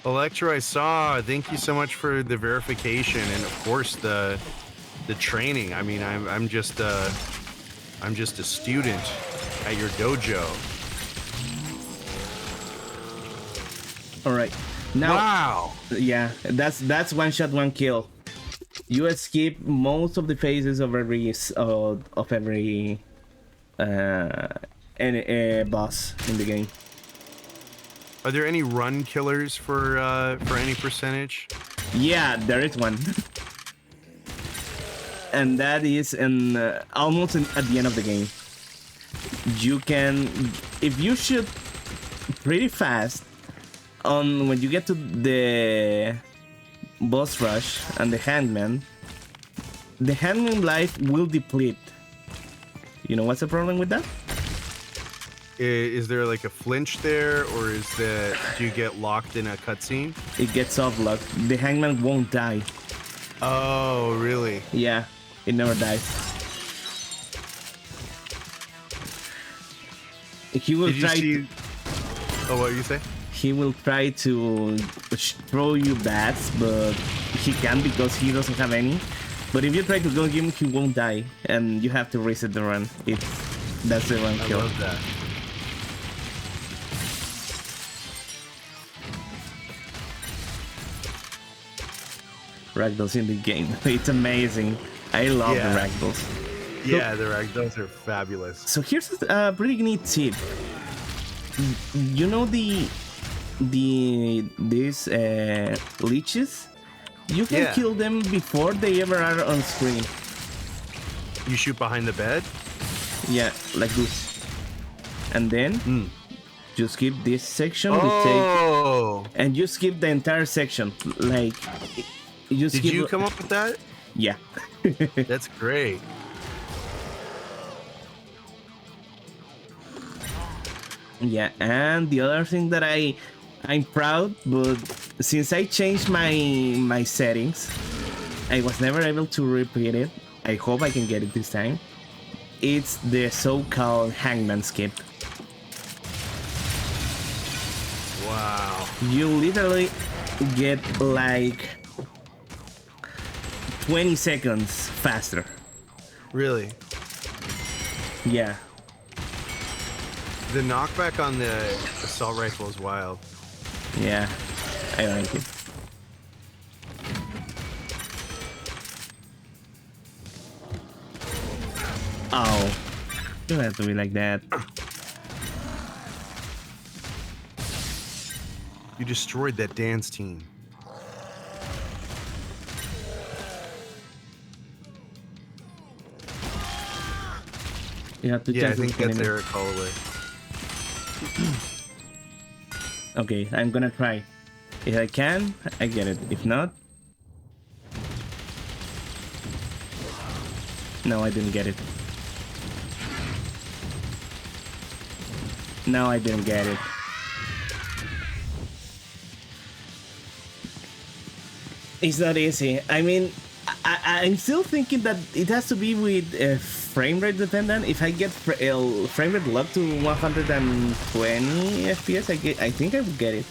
Electro, I saw. Thank you so much for the verification and of course the training. I mean, I'm just a student at your dojo. All right. Now, wow. Yeah, that's one shot, one kill. You escape most of the phases of every any boss in the game. Are there any run killers for any percentage? Yeah, there is one. And that is almost at the end of the game. You can, if you shoot pretty fast, when you get to the boss rush and the hangman life will deplete. You know what's the problem with that? Is there like a flinch there, or do you get locked in a cutscene? It gets off locked. The hangman won't die. Oh, really? Yeah, it never dies. He will Oh, what you say? He will try to throw you bats, but he can't because he doesn't have any. But if you try to go him, he won't die, and you have to reset the run. That's the run kill. I love that. Ragdolls in the game. It's amazing. I love the ragdolls. Yeah, the ragdolls are fabulous. So here's a pretty neat tip. You know these leeches? You can kill them before they ever are on screen. You shoot behind the bed? Yeah, like this. And then you skip this section. And you skip the entire section. Like you skip. Did you come up with that? Yeah. That's great. Yeah, and the other thing that I'm proud, but since I changed my settings, I was never able to repeat it. I hope I can get it this time. It's the so-called hangman skip. Wow. You literally get like 20 seconds faster. Really? Yeah. The knockback on the assault rifle is wild. Yeah, I like it. Oh, you don't have to be like that. You destroyed that dance team. You have to Yeah, I jump think with that's enemy. Eric Holloway. Okay, I'm gonna try. If I can, I get it. If not, no, I didn't get it. No, I didn't get it. It's not easy. I mean, I'm still thinking that it has to be with frame rate dependent. If I get frame rate locked to 120 FPS, I think I would get it.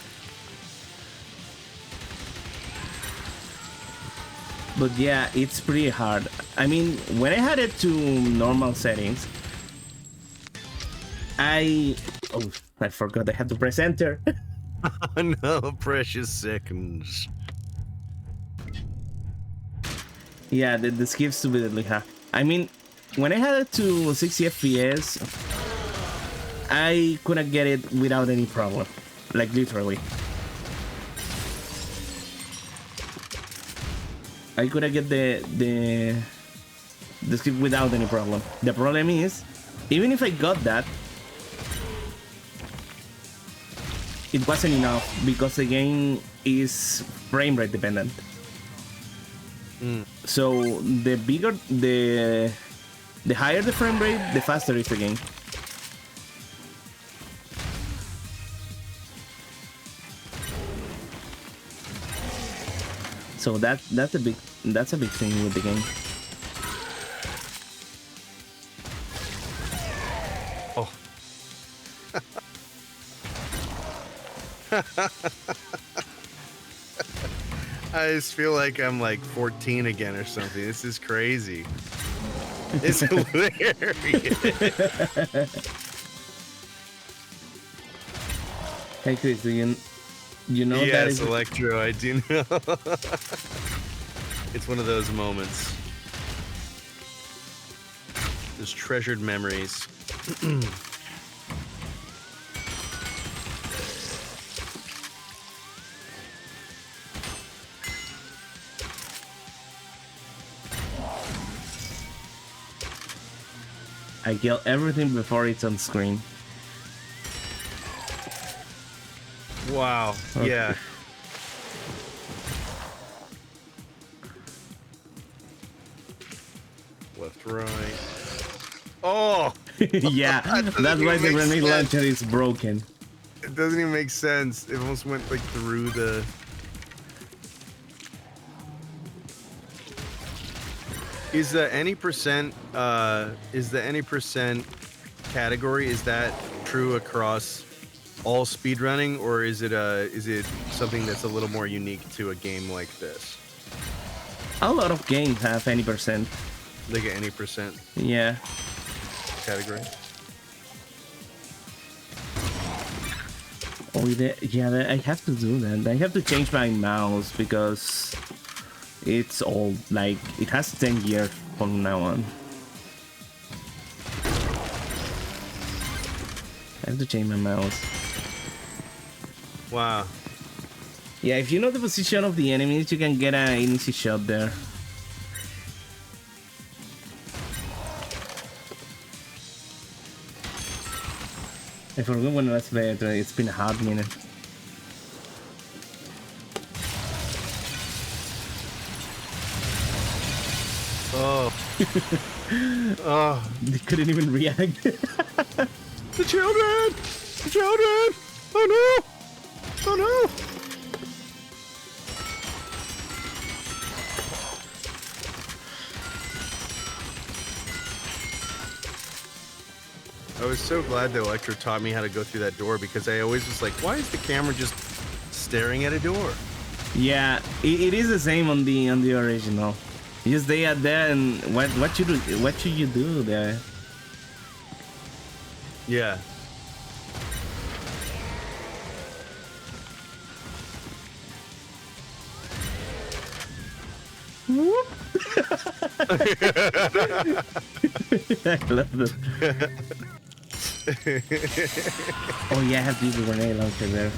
But yeah, it's pretty hard. I mean, when I had it to normal settings, I forgot I had to press enter. No, precious seconds. Yeah, the skips stupidly hard. I mean, when I had it to 60 FPS, I couldn't get it without any problem. Like, literally. I couldn't get the skip without any problem. The problem is, even if I got that, it wasn't enough because the game is frame rate dependent. So the bigger the higher the frame rate, the faster is the game. So that's a big thing with the game. Oh. I just feel like I'm like 14 again or something. This is crazy. It's hilarious. Hey Chris, do you know that Yes, is Electro, I do know. It's one of those moments. Those treasured memories. I kill everything before it's on screen. Wow. Okay. Yeah. Left, right. Oh! Yeah, that's doesn't why even the make grenade sense. launcher is broken. It doesn't even make sense. It almost went like through the... Is the any percent category, is that true across all speedrunning, or is it something that's a little more unique to a game like this? A lot of games have any percent. Like an any percent Yeah. category? Oh, yeah, I have to do that. I have to change my mouse because it's old. Like, it has 10 years from now on. I have to change my mouse. Wow. Yeah, if you know the position of the enemies, you can get an easy shot there. I forgot when I last played. It's been a hot minute. Oh. Oh. They couldn't even react. The children! The children! Oh no! Oh no! I was so glad that Electro taught me how to go through that door, because I always was like, why is the camera just staring at a door? Yeah, it is the same on the original. Just they are there, and what should you do there? Yeah. Whoop. love this. Oh yeah, I have to use the grenade launcher there.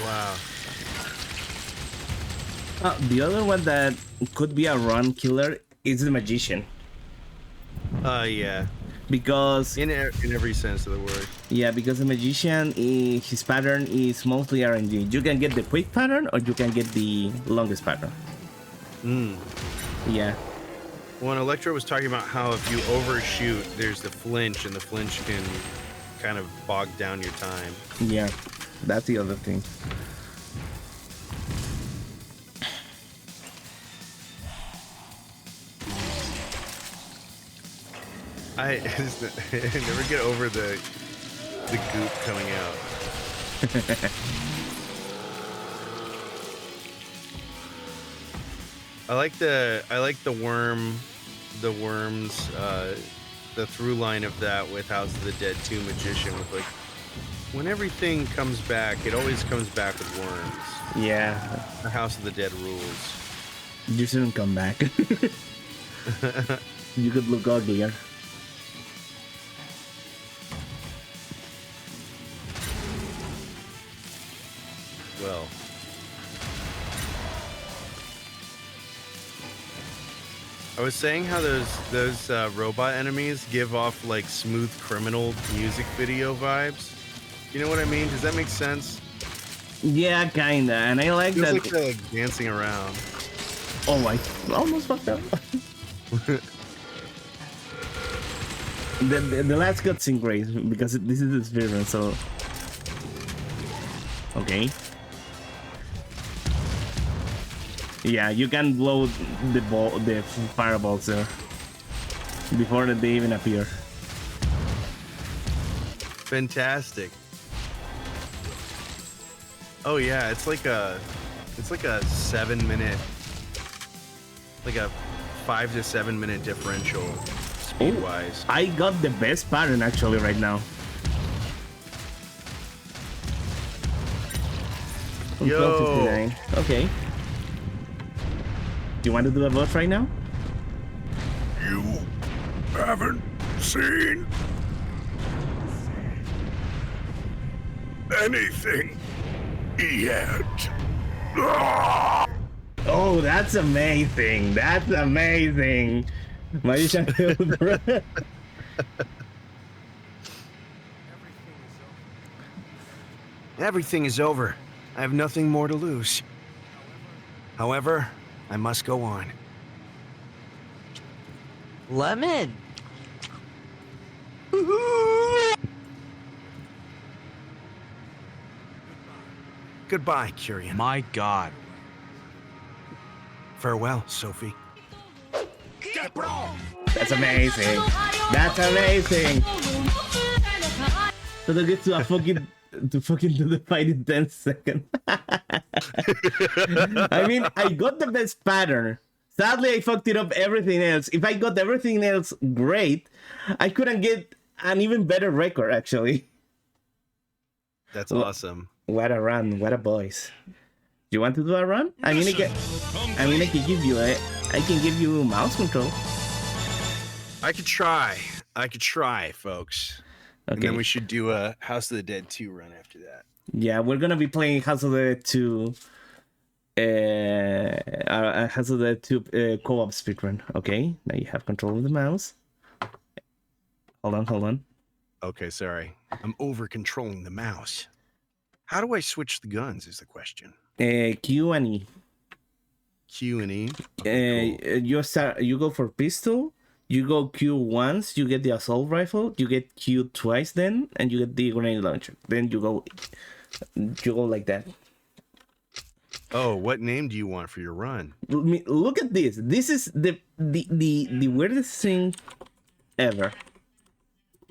Wow. The other one that could be a run killer is the magician. Yeah. Because In every sense of the word. yeah, because the magician, his pattern is mostly RNG. You can get the quick pattern or you can get the longest pattern. Yeah. When Electro was talking about how if you overshoot, there's the flinch, and the flinch can kind of bog down your time. Yeah, that's the other thing. I never get over the goop coming out. I like the worms, the through line of that with House of the Dead 2 Magician with like when everything comes back, it always comes back with worms. Yeah. The House of the Dead rules. You shouldn't come back. You could look uglier. Well, I was saying how those robot enemies give off like Smooth Criminal music video vibes. You know what I mean? Does that make sense? Yeah, kinda. And I like Feels that. like they're like dancing around. Oh, I almost fucked up. The last cutscene great because this is the experience. So okay. Yeah, you can blow the fireballs there before they even appear. Fantastic. Oh yeah, it's like a 7-minute, like a 5 to 7 minute differential speed wise. I got the best pattern actually right now. Yo. 12:59. Okay. Do you want to do a vote right now? You haven't seen anything yet. Oh, that's amazing. That's amazing. Magician Hilbert. Everything is over. I have nothing more to lose. However, I must go on. Lemon. Goodbye, Curian. My God. Farewell, Sophie. That's amazing. That's amazing. So they get to fucking do the fight in 10 seconds. I mean, I got the best pattern. Sadly, I fucked it up everything else. If I got everything else great, I couldn't get an even better record, actually. That's awesome. What a run. What a boys. You want to do a run? I mean, I can give you I can give you mouse control. I could try, folks. Okay. And then we should do a House of the Dead 2 run after that. Yeah, we're gonna be playing House of the Dead 2. House of the Dead 2 co-op speedrun. Okay, now you have control of the mouse. Hold on. Okay, sorry. I'm over controlling the mouse. How do I switch the guns is the question. Q and E. Q and E. You go for pistol. You go Q once, you get the assault rifle. You get Q twice, then, and you get the grenade launcher. Then you go like that. Oh, what name do you want for your run? Look at this. This is the weirdest thing ever.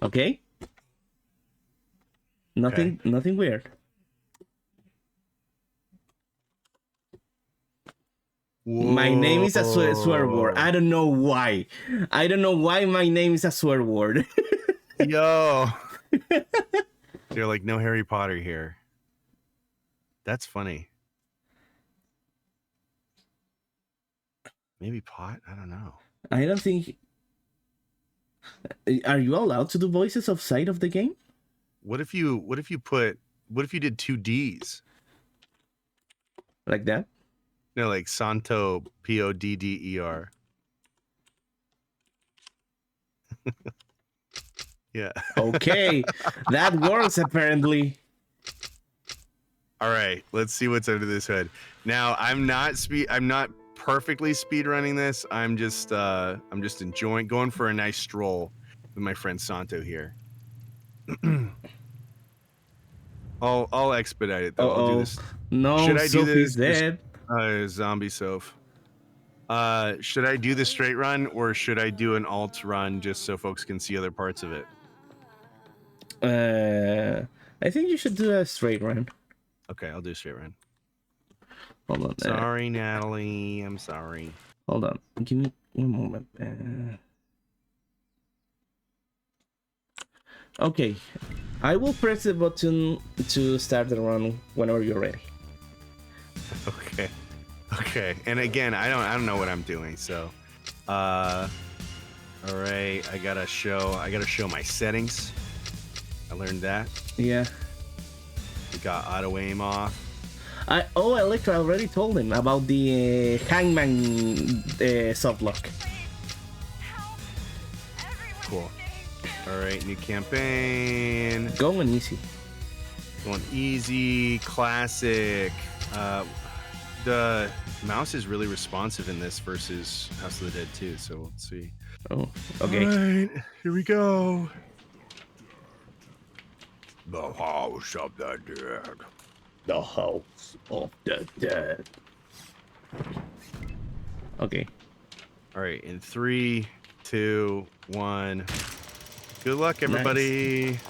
Okay. Nothing weird. My name is a swear word. I don't know why. I don't know why my name is a swear word. Yo. They're like, no Harry Potter here. That's funny. Maybe pot? I don't know. I don't think. Are you allowed to do voices outside of the game? What if you did 2 D's? Like that? No, like Santo Podder. Yeah. Okay, that works apparently. All right, let's see what's under this hood. Now, I'm not perfectly speed running this. I'm just enjoying going for a nice stroll with my friend Santo here. I'll expedite it though. I'll do this. No, Should I do Sophie's this? dead. Zombie Soph. Should I do the straight run or should I do an alt run just so folks can see other parts of it? I think you should do a straight run. Okay, I'll do a straight run. Hold on. Sorry, Natalie. I'm sorry. Hold on. Give me one moment. Okay. I will press the button to start the run whenever you're ready. Okay. Okay. And again, I don't know what I'm doing, so all right, I gotta show my settings. I learned that. Yeah. We got auto aim off. Electra already told him about the hangman soft lock. Cool. All right, new campaign. Going easy. Going easy, classic. The mouse is really responsive in this versus House of the Dead 2, so let's see. Oh, okay. All right, here we go. The house of the dead. The house of the dead. Okay. All right, in 3, 2, 1. Good luck, everybody. Nice.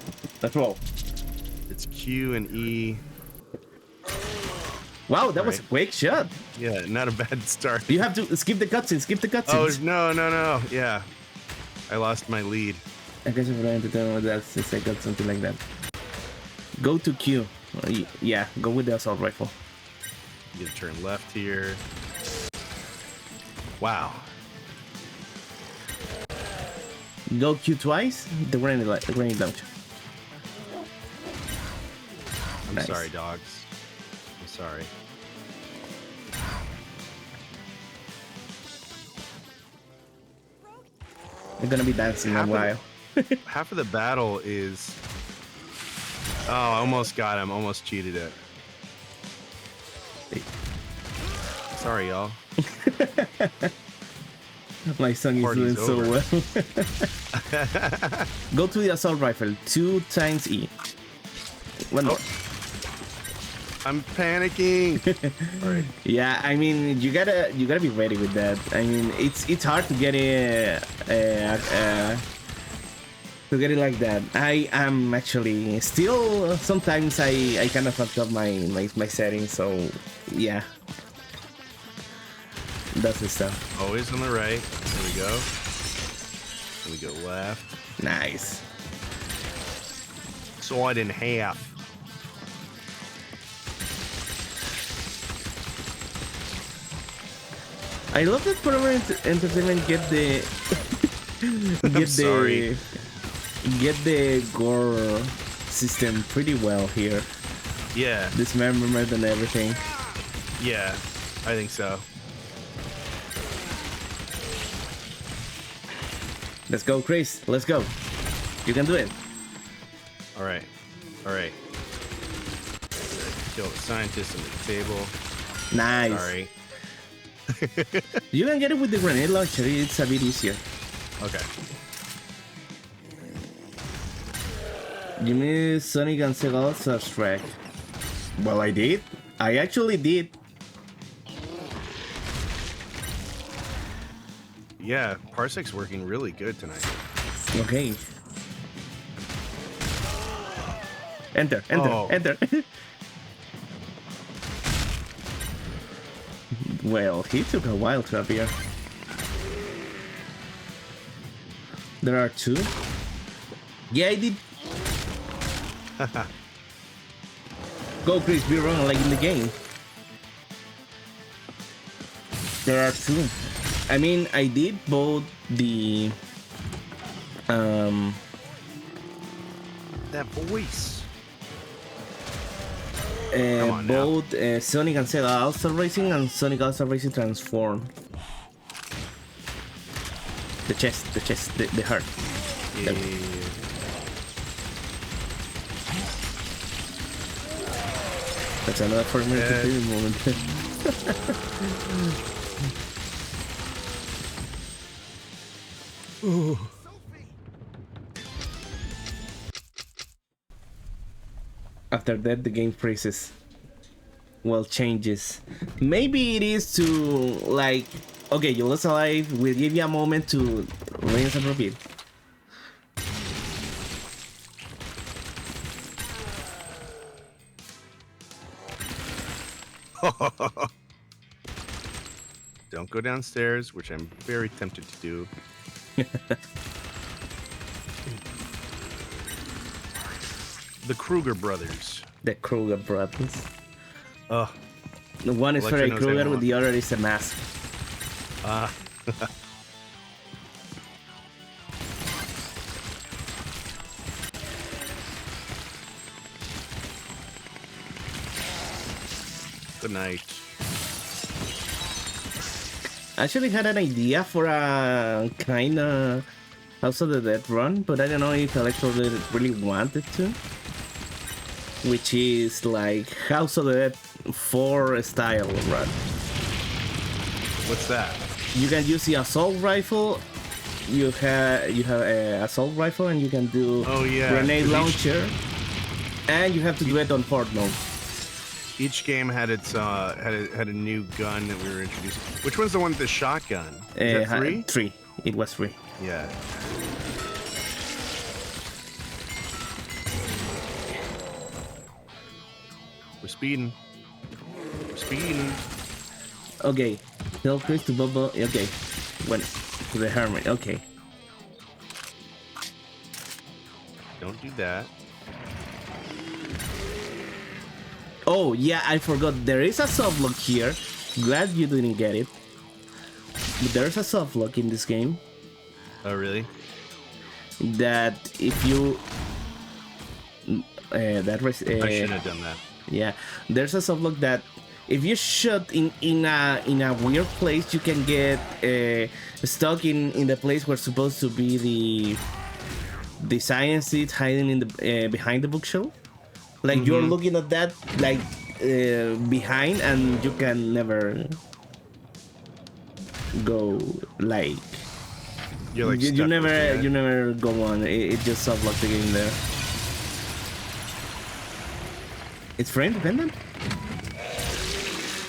Let's roll. It's Q and E. Wow, that was a quick shot. Yeah, not a bad start. You have to skip the cutscenes. Skip the Oh, cutscenes. no. Yeah. I lost my lead. I guess if I had to tell you that since I got something like that. Go to Q. Yeah, go with the assault rifle. You turn left here. Wow. Go Q twice. The grenade launcher. I'm Nice. sorry, dogs. I'm sorry. They're gonna be dancing in a while. Half of the battle is... Oh, I almost got him. Almost cheated it. Sorry, y'all. My son is Party's doing so over. well. Go to the assault rifle 2 times E. One more. I'm panicking. All right. Yeah, I mean you gotta be ready with that. I mean it's hard to get it like that. I am actually still sometimes I kind of fucked up my settings, so yeah. That's the stuff. Always on the right. There we go. Then we go left. Nice. Sawed in half. I love that Forever Entertainment get the get the gore system pretty well here. Yeah. Dismemberment and everything. Yeah. I think so. Let's go, Chris. Let's go. You can do it. All right. All right. Kill the scientist on the table. Nice. Sorry. You can get it with the grenade launcher. It's a bit easier. Okay. Give me Sonic and Sega Subtract. Well, I did. I actually did. Yeah, Parsec's working really good tonight. Okay. Enter. Oh. Enter. Well, he took a while to appear. There are two. Yeah, I did. Go, Chris, be wrong like in the game. There are two. I mean, I did both the That voice. on now. both Sonic and Sega All-Star Racing and Sonic All-Star Racing Transform. The chest, the heart. Yeah. That's another 4-minute TV moment. After that, the game freezes. Well, changes. Maybe it is to, like, okay, you lost alive, we'll give you a moment to rinse and repeat. Don't go downstairs, which I'm very tempted to do. The Kruger brothers. The Kruger brothers. Ugh. The one is Electra Freddy knows Krueger, everyone. with the other is a mask. Ah. Good night. I actually had an idea for a kind of House of the Dead run, but I don't know if Electro really wanted to. Which is like House of the Dead 4 style run. What's that? You can use the assault rifle. You have a assault rifle, and you can do Oh, yeah. grenade 'Cause launcher, and you have to do it on hard mode. Each game had its had a new gun that we were introducing. Which one's the one with the shotgun? Is that 3? 3. It was 3. Yeah. We're speeding. We're speeding. Okay, tell Chris to bubble. Okay, went to the hermit. Okay. Don't do that. Oh yeah, I forgot. There is a soft lock here. Glad you didn't get it. But there's a soft lock in this game Oh, really? that if you I shouldn't have done that. yeah, there's a soft lock that if you shoot in a weird place, you can get stuck in the place where supposed to be the science seat hiding in the behind the bookshelf. Like you're looking at that like behind, and you can never go like You're like you stuck never with the you never go on. It just soft locked the game there. It's frame dependent.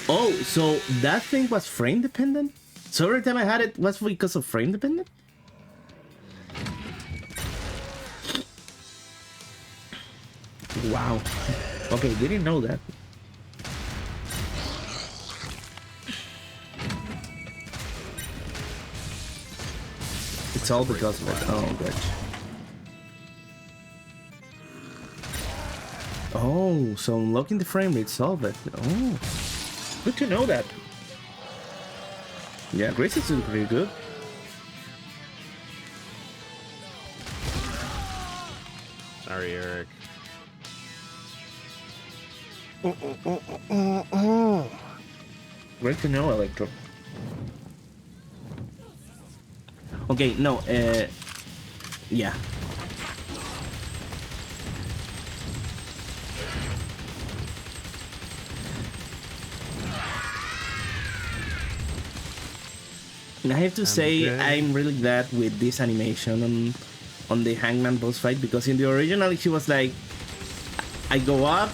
Oh, so that thing was frame dependent? So every time I had it was because of frame dependent? Wow. Okay, didn't know that. It's all because of it. Oh, good. Oh, so unlocking the frame rate solved it. Oh, good to know that. Yeah, Grace is doing pretty good. Sorry, Eric. Great to know, Electro. Okay, no, yeah. And I have to say, good. I'm really glad with this animation on the Hangman boss fight, because in the original he was like, I go up,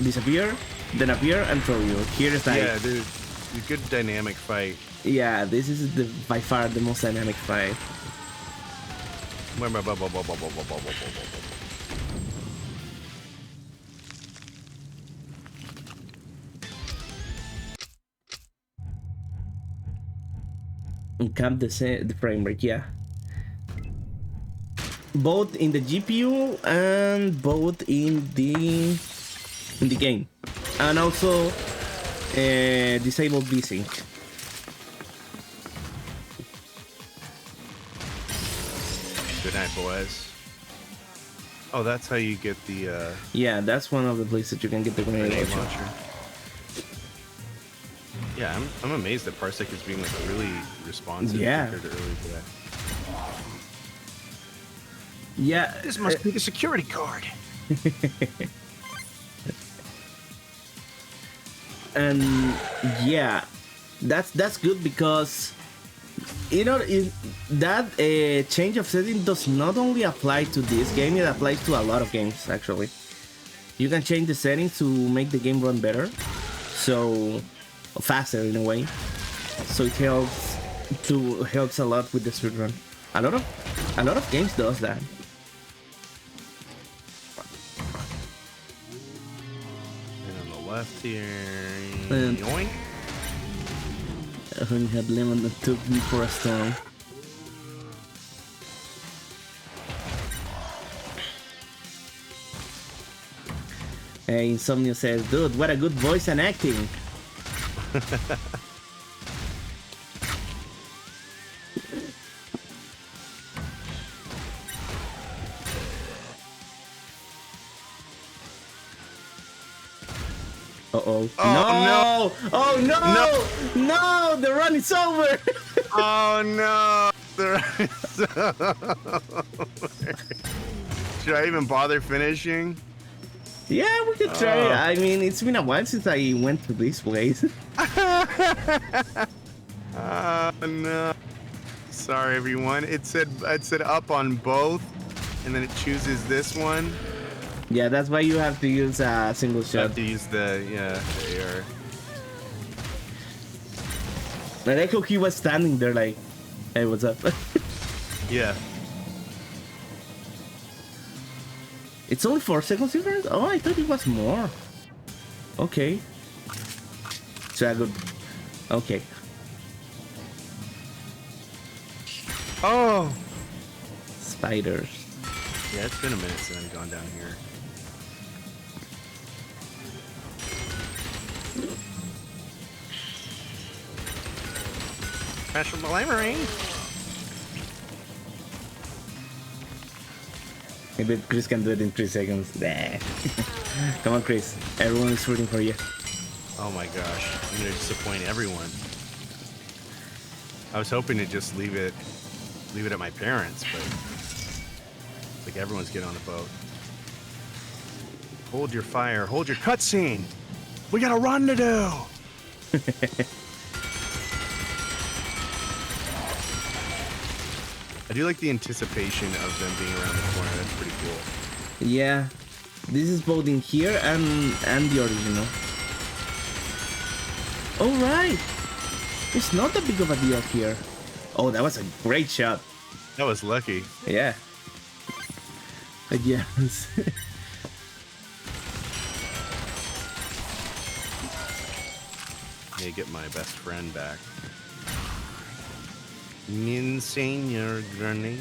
disappear, then appear and throw you. Here is like, Yeah, dude. A good dynamic fight. yeah, this is by far the most dynamic fight. and cap the frame rate. Yeah. Both in the GPU and both in the game, and also disable VSync. Good night, boys. Oh, that's how you get the Yeah, that's one of the places you can get the grenade grenade launcher. launcher. Yeah, I'm amazed that Parsec is being like really responsive Yeah. compared to earlier today. Yeah, This must be the security card. and yeah, that's good because that change of setting does not only apply to this game; it applies to a lot of games. Actually, you can change the settings to make the game run better, so faster in a way. So it helps a lot with the speedrun. A lot of games does that. And on the left here, And- yoink. I only had lemon that took me for a storm. Insomnia says, dude, what a good voice and acting. Uh-oh. Oh, no! Oh no! No! The run is over! Oh no! Should I even bother finishing? Yeah, we could try. Oh. I mean, it's been a while since I went to this place. Oh no! Sorry, everyone. It said up on both, and then it chooses this one. Yeah, that's why you have to use a single I shot. have to use the AR. I like how he was standing there like, hey, what's up? Yeah. It's only 4 seconds difference? Oh, I thought it was more. Okay. So I could... Okay. Oh. Spiders. Yeah, it's been a minute since I've gone down here. Special delivery. Maybe Chris can do it in 3 seconds. Nah. Come on, Chris. Everyone is rooting for you. Oh my gosh, I'm gonna disappoint everyone. I was hoping to just leave it at my parents, but it's like everyone's getting on the boat. Hold your fire, hold your cutscene. We got a run to do. I do like the anticipation of them being around the corner. That's pretty cool. Yeah. This is both in here and the original. Alright. It's not that big of a deal here. Oh, that was a great shot. That was lucky. Yeah. Yes. May get my best friend back. Insane grenade.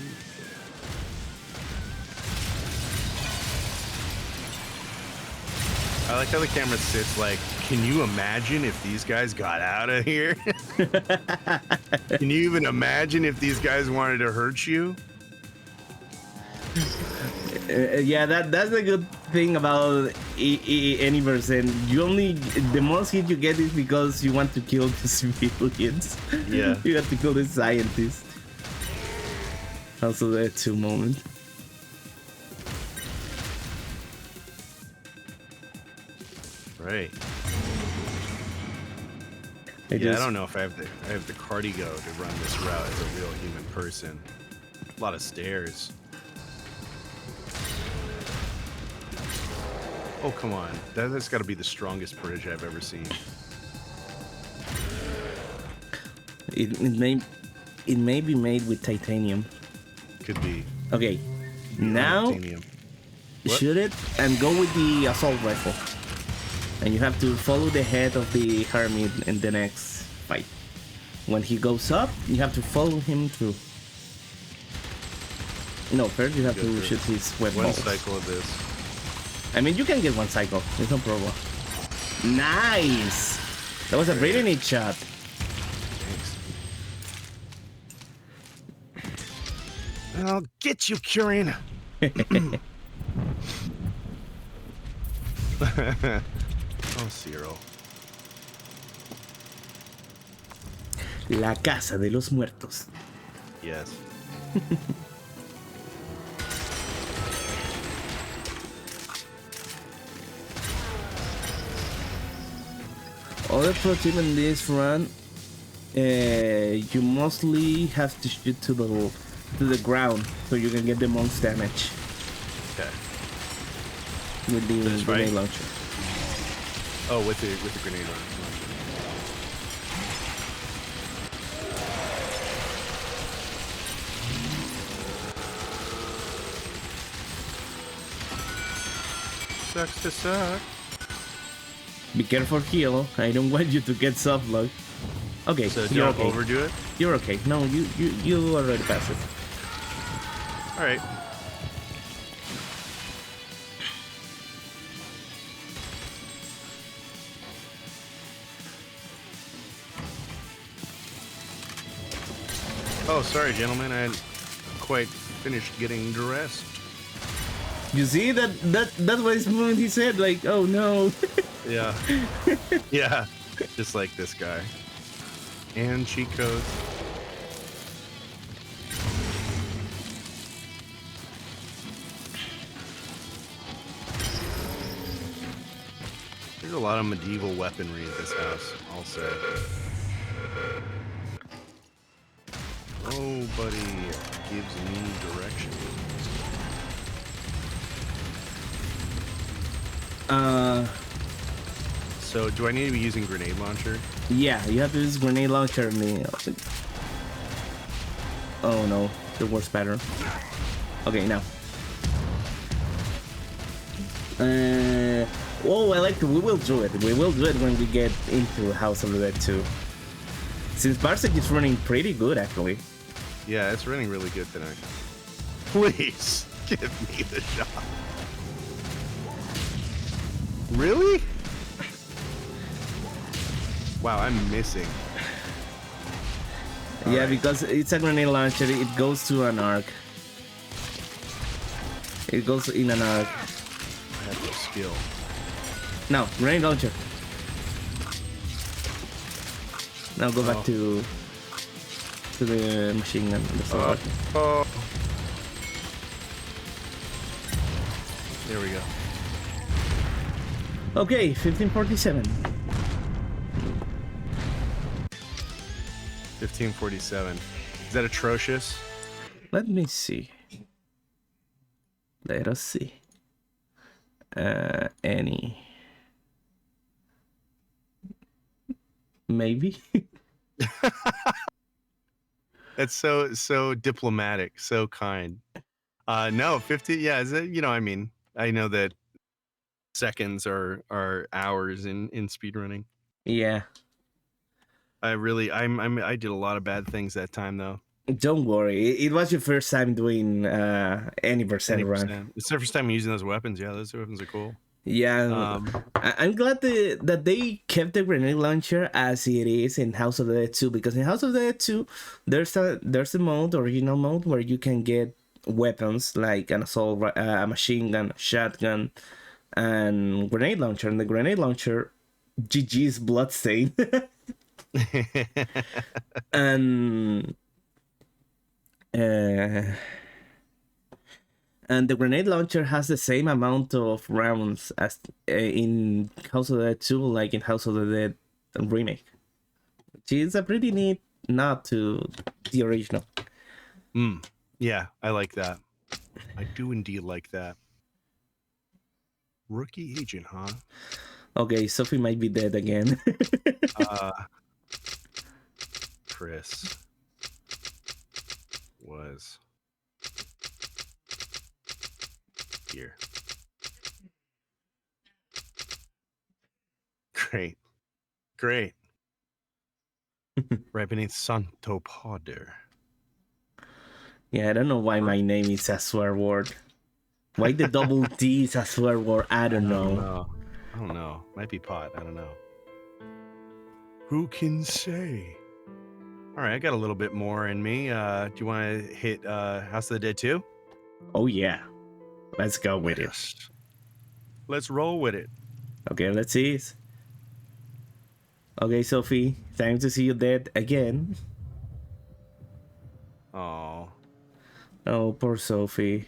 I like how the camera sits like, can you imagine if these guys got out of here? Can you even imagine if these guys wanted to hurt you? Yeah, that's the good thing about any person. You only the most hit you get is because you want to kill the civilians. Yeah. You have to kill the scientist. Also, there are 2 moments. Right. I Yeah, I don't know if I have the cardio to run this route as a real human person. A lot of stairs. Oh, come on. That's got to be the strongest bridge I've ever seen. It may be made with titanium. Could be. Okay, now Titanium. What? shoot it and go with the assault rifle. And you have to follow the head of the hermit in the next fight. When he goes up, you have to follow him through. No, first you have Go to through. shoot his web One balls. cycle of this. I mean, you can get one cycle. There's no problem. Nice! That was a really neat shot. Thanks. I'll get you, Kyrian. Oh, Cyril. La casa de los muertos. Yes. Other pro tip in this run, you mostly have to shoot to the ground so you can get the most damage Okay. with the This grenade right? launcher. Oh, with the grenade launcher. Sucks to suck. Be careful heal. I don't want you to get soft lock. Okay, So you're don't okay. overdo it. You're okay. No, you already passed it. All right. Oh, sorry, gentlemen. I hadn't quite finished getting dressed. You see that was the moment he said like, oh no. Yeah. Yeah. Just like this guy. And cheat codes. There's a lot of medieval weaponry at this house, I'll say. Nobody gives me direction. So, do I need to be using grenade launcher? Yeah, you have to use grenade launcher and the... Oh no, the worst pattern. Okay, now. Oh, I like it. We will do it. We will do it when we get into House of the Dead 2. Since Barsek is running pretty good, actually. Yeah, it's running really good tonight. Please, give me the shot. Really? Wow, I'm missing. Yeah, Alright. because it's a grenade launcher, it goes to an arc. It goes in an arc. I have no skill. Now, grenade launcher. Now go back Oh. to the machine gun. That's all. Oh. There we go. Okay, 1547. 1547. Is that atrocious? Let me see. Let us see. Any. Maybe. That's so diplomatic, so kind. No, 50. Yeah, is it? You know, I mean, I know that seconds are hours in speedrunning. Yeah. I did a lot of bad things that time though. Don't worry. It was your first time doing any percent run. 20%. It's the first time using those weapons. Yeah, those weapons are cool. Yeah. I'm glad that they kept the grenade launcher as it is in House of the Dead 2, because in House of the Dead 2 there's a mode, original mode, where you can get weapons like an assault, a machine gun, shotgun, and grenade launcher. And the grenade launcher, GG's bloodstain. and the grenade launcher has the same amount of rounds as in House of the Dead 2, like in House of the Dead remake. Which is a pretty neat nod to the original. Yeah, I like that. I do indeed like that. Rookie agent, huh? Okay, Sophie might be dead again. Chris was here. Great. right beneath Santo Poder. Yeah, I don't know why my name is a swear word. Why the double D is a swear word? I don't know. I don't know. Might be pot. I don't know. Who can say? All right, I got a little bit more in me. Do you want to hit House of the Dead 2? Oh yeah, let's go with it. Yes. Let's roll with it. Okay, let's see it. Okay, Sophie, time to see you dead again. Oh, Oh, poor Sophie.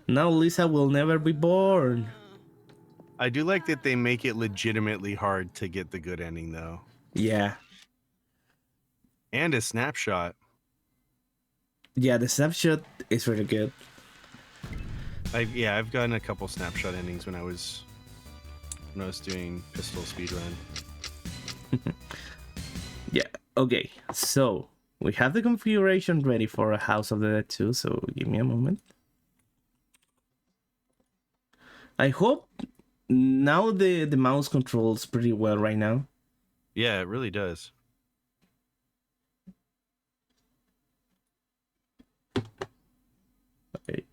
Now Lisa will never be born. I do like that they make it legitimately hard to get the good ending, though. Yeah. And a snapshot. Yeah, the snapshot is really good. I've gotten a couple snapshot endings when I was doing pistol speedrun. Yeah, okay. So, we have the configuration ready for a House of the Dead 2, so give me a moment. I hope now the mouse controls pretty well right now. Yeah, it really does. Okay.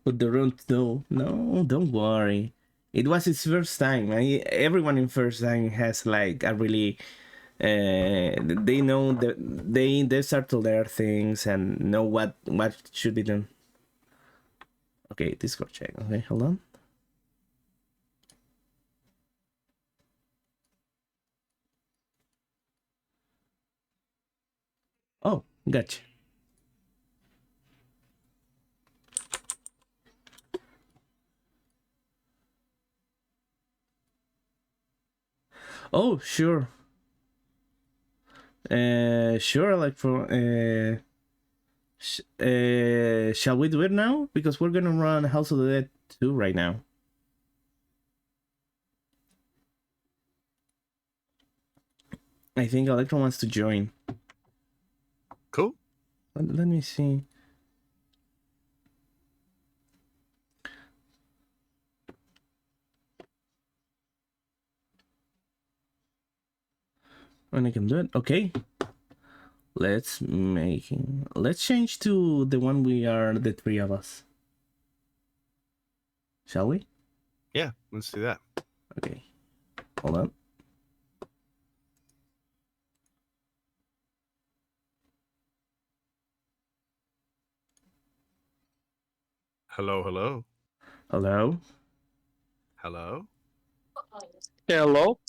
But the run, no, don't worry. It was his first time. Everyone in first time has like a really, they know that they start to learn things and know what should be done. Okay, Discord check. Okay, hold on. Oh, gotcha. Oh, sure. Sure, like for shall we do it now? Because we're gonna run House of the Dead 2 right now. I think Electro wants to join. Cool. Let me see. When I can do it. Okay. Let's change to the one we are the three of us. Shall we? Yeah, let's do that. Okay. Hold on. Hello, hello. Hello? Hello? Hello.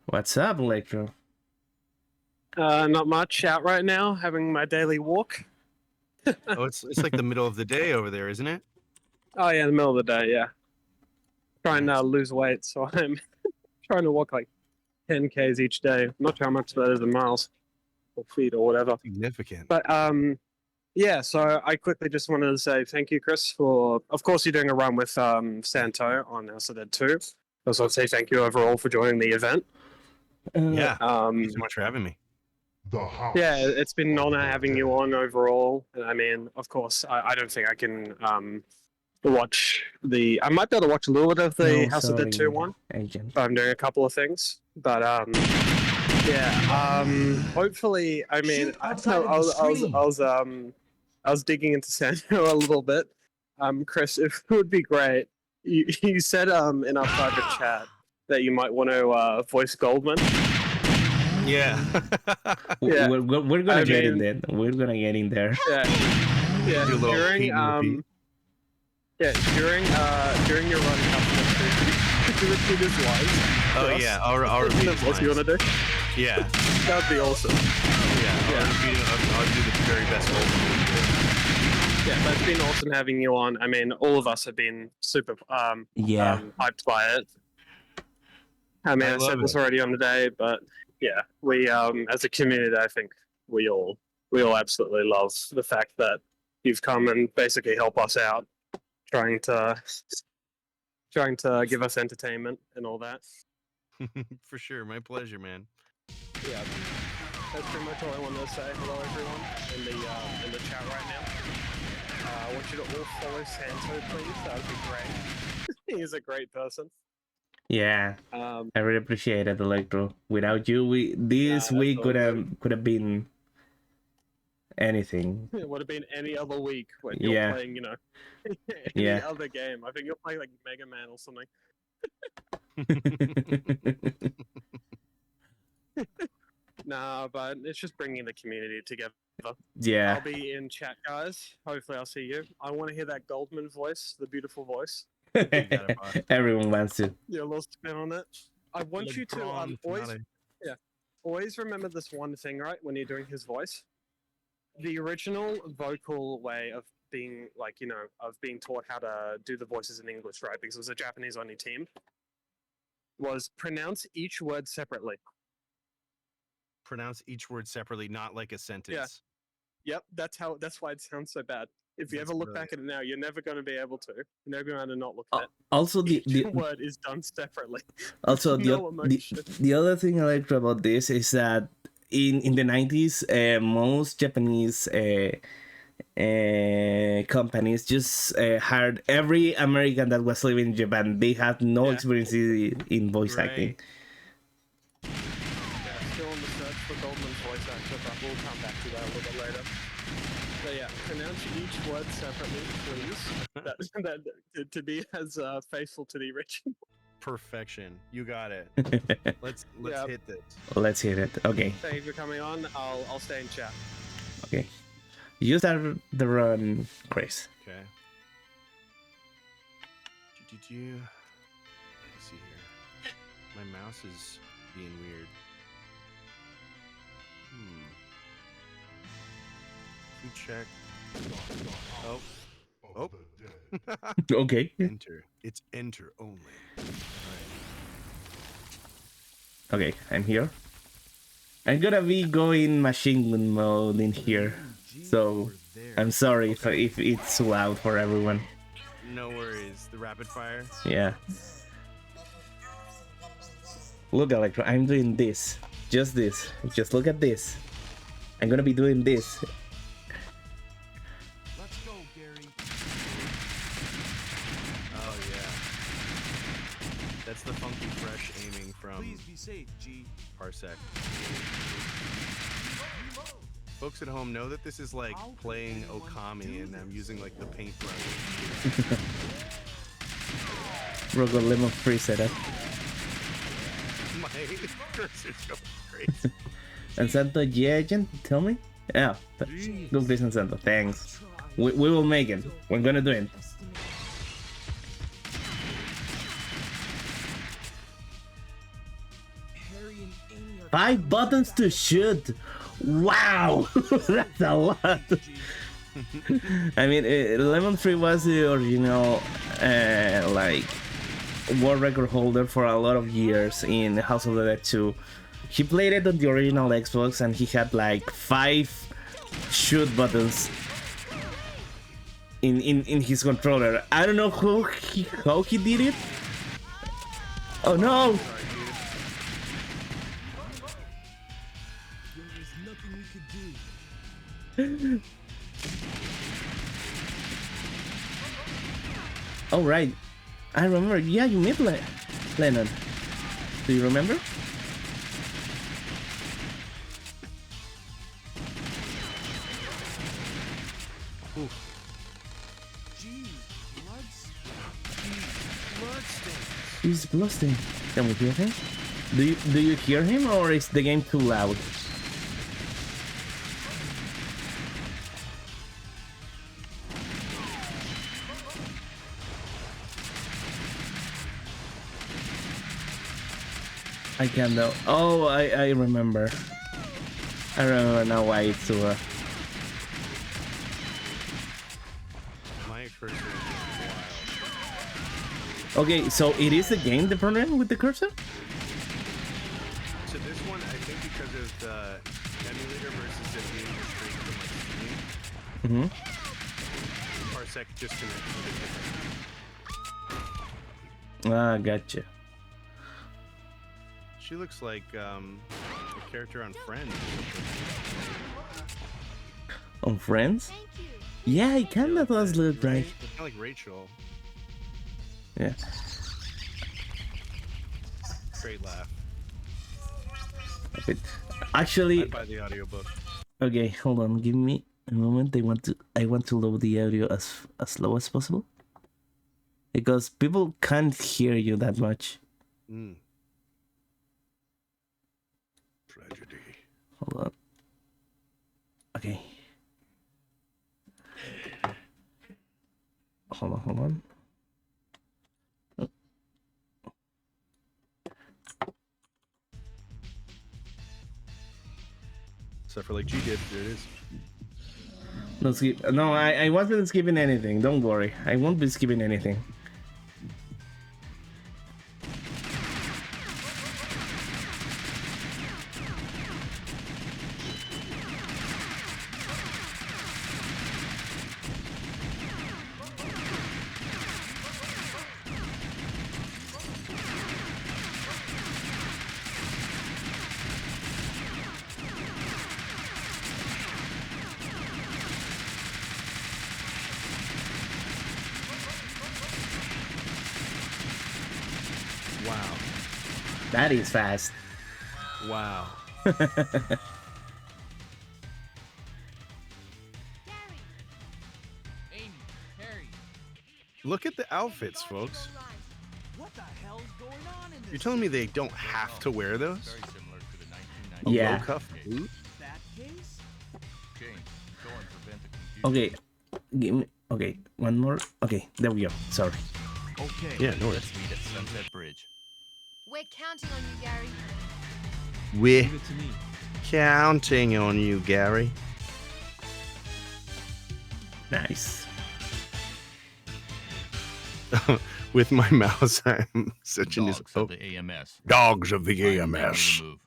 What's up, Electro? Not much out right now, having my daily walk. Oh, it's like the middle of the day over there, isn't it? Oh yeah, in the middle of the day, yeah. Trying to Nice. lose weight, so I'm trying to walk like 10 Ks each day. I'm not sure how much that is in miles or feet or whatever. Significant. But yeah, so I quickly just wanted to say thank you, Chris, for of course you're doing a run with Santo on House of Dead 2. I also want to say thank you overall for joining the event. Yeah. Thank you so Um much for having me. Yeah, it's been an honor having you on overall. I mean, of course, I don't think I can watch the. I might be able to watch a little bit of the No, House of the sorry, 2 one. Agent. But I'm doing a couple of things. But yeah. Hopefully, I mean, I was digging into Santo a little bit. Chris, if it would be great. You said in our private chat that you might want to voice Goldman. Yeah. Yeah. We're gonna I get in mean- there. We're gonna get in there. Yeah. Yeah. Do a little During repeat and repeat. during your run could you repeat his lines? Oh for us? yeah, I'll repeat his What you lines. want to do? Yeah. That'd be awesome. Yeah. I'll do the very best Yeah, but it's been awesome having you on. I mean, all of us have been super Yeah. hyped by it. I mean, I I said love this it. already on the day, but yeah, we as a community, I think we all absolutely love the fact that you've come and basically help us out, trying to give us entertainment and all that. For sure. My pleasure, man. Yeah, that's pretty much all I wanted to say. Hello, everyone, in the chat right now. I want you to all follow Santo, please. That would be great. He's a great person. Yeah, Um, I really appreciate it, Electro. Without you, this Nah, week that's could all have been anything. it would have been any other week when you're Yeah. playing, you know, any Yeah. other game. I think you're playing like Mega Man or something. Nah, but it's just bringing the community together. Yeah. I'll be in chat, guys. Hopefully, I'll see you. I want to hear that Goldman voice, the beautiful voice. Everyone wants to. Your little spin on it. I want you to always remember this one thing, right? When you're doing his voice, the original vocal way of being like, you know, of being taught how to do the voices in English, right? Because it was a Japanese-only team. Was pronounce each word separately. Pronounce each word separately, not like a sentence. Yep, that's why it sounds so bad. If you That's ever look back at it now, you're never going to be able to. You're never going to not look at it. Also, Each word is done separately. Also, no emotion. the other thing I like about this is that in the 90s, most Japanese companies just hired every American that was living in Japan. They had no experience in voice acting. Yeah, still on the search for Goldman's voice actor, but we'll come back to that a little bit later. So yeah, pronounce each word separately, please. To be as faithful to the original. Perfection. You got it. Let's hit this. Let's hit it. Okay. Thank you for coming on. I'll stay in chat. Okay. You start the run, Chris. Okay. Let me see here. My mouse is being weird. We check. Oh. Okay. Enter. It's enter only. Okay, I'm here. I'm gonna be going machine gun mode in here, so I'm sorry if it's loud for everyone. No worries. The rapid fire. Yeah. Look, Electro, I'm doing this. Just this. Just look at this. I'm gonna be doing this. Let's go, Gary. Oh yeah. That's the funky fresh aiming from Please be safe, G. Parsec. Folks at home know that this is like playing Okami and I'm using like the paintbrush. Bro, got lemon free setup. My cursor's going crazy. And Santo, yeah, agent, tell me? Yeah, go please, and Santo, thanks. We will make it. We're gonna do it. Five buttons to shoot. Wow, that's a lot. I mean, Lemon 3 was the original, like, world record holder for a lot of years in House of the Dead 2. He played it on the original Xbox and he had like 5 shoot buttons in his controller. I don't know how he did it. Oh no! Oh right, I remember. Yeah, you met Lennon. Do you remember? He's bloodstained. Can we hear him? Do you hear him, or is the game too loud? I can't know. Oh, I remember. I remember now why it's so. My cursor is wild. Okay, so it is the game the problem with the cursor? So this one, I think because of the emulator versus it being straight from like Steam. Parsec just connects with it. Ah, gotcha. She looks like a character on Friends. On Friends? Yeah, it kinda does look right. Kind of like Rachel. Yeah. Great laugh. Actually, I'd buy the audiobook. okay, hold on. Give me a moment. I want to load the audio as low as possible because people can't hear you that much. Mm. Tragedy. Hold on. Okay. Hold on. Except for like G did. There it is. No skip. No, I wasn't skipping anything. Don't worry. I won't be skipping anything. Wow. That is fast. Wow. Amy, Harry, Look at the outfits, folks. what the hell's going on in this? You're telling me they don't have to wear those? Very similar to the 1990 A Yeah. low cuff boot? that case? Change. Go and prevent the confusion. Okay. Give me. Okay. One more. Okay. There we go. Sorry. Okay. Yeah, no worries. Let's meet at Sunset Bridge. We're counting on you, Gary. We're Leave it to me. counting on you, Gary. Nice. With my mouse, I'm such an Dogs of the AMS. Dogs of the Time they made a AMS. move.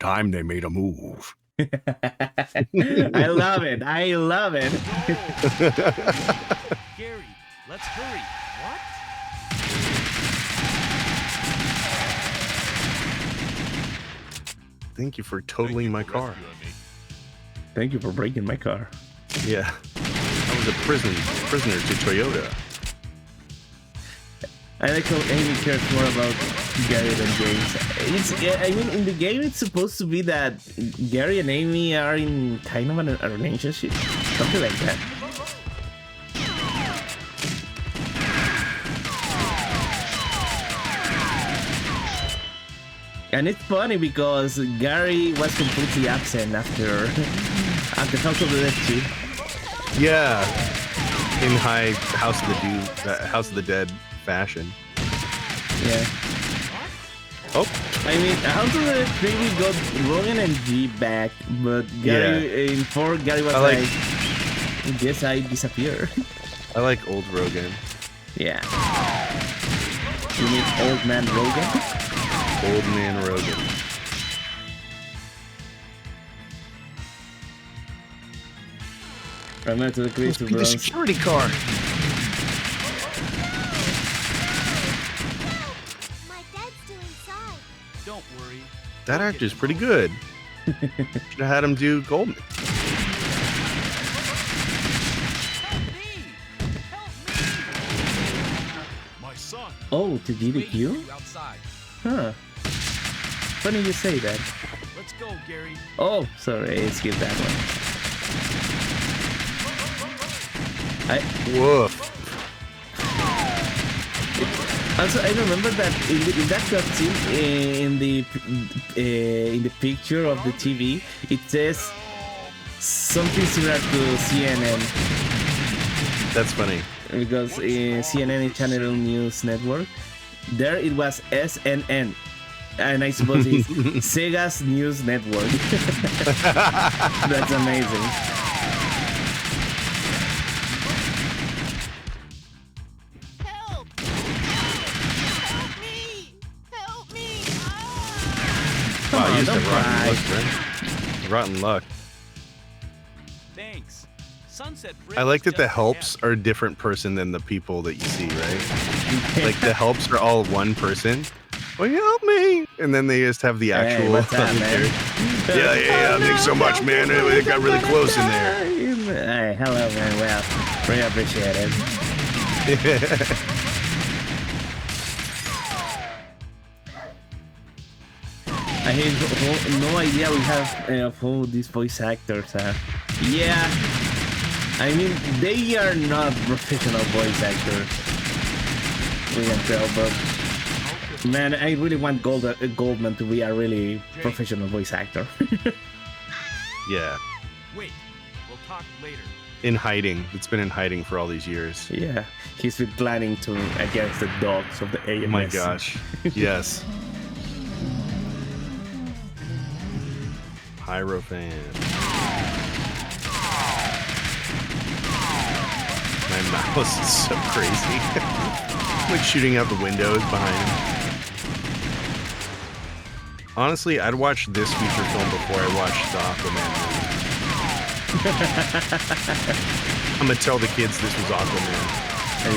Time they made a move. I love it. I love it. Gary, let's hurry. What? Thank you for totaling my car. Rescuing me. Thank you for breaking my car. Yeah. I was a prisoner to Toyota. I like how Amy cares more about Gary than James. I mean, in the game, it's supposed to be that Gary and Amy are in kind of a relationship, something like that. And it's funny because Gary was completely absent after House of the Dead 2. Yeah. In high House of the Dead fashion. Yeah. Oh, I mean, House of the Dead 3 we got Rogan and G back, but Gary in 4 Gary was I like, like- guess I disappear. I like old Rogan. Yeah. You mean old man Rogan? Old man Rogan. I'm not to the Crystal The Bros. security car. My dad's still inside. Don't worry. That actor's pretty good. Should have had him do Goldman. Help me! Help me! My son. Oh, to waiting for GDQ? you outside. Huh. Funny you say that. Let's go, Gary. Oh, sorry, I skipped that one. Woof. Also, I remember that in that cutscene, in the picture of the TV, it says something similar to CNN That's funny. because CNN is Channel News Network. There it was SNN, and I suppose it's Sega's News Network. That's amazing. Help! Help me! Help me! Ah! Come Wow, on, you used don't to rotten cry. luck, friend. Rotten luck. Thanks. Sunset Bridge. I like that the just helps are a different person than the people that you see, right? Like the helps are all one person. Will you help me? And then they just have the Hey, actual. what's up, man? Yeah. Thanks so much, man. It got really close in there. Hey, hello, man. Well, really appreciate it. I have no idea we have of who these voice actors are. Yeah, I mean they are not professional voice actors. We can tell, but man, I really want Goldman to be a really professional voice actor. Yeah. Wait, we'll talk later. In hiding. It's been in hiding for all these years. Yeah, he's been planning to against the dogs of the AMS. Oh my gosh. Yes. Hierophant. My mouse is so crazy. Like shooting out the windows behind him. Honestly, I'd watch this feature film before I watched the Aquaman movie. I'm gonna tell the kids this was Aquaman.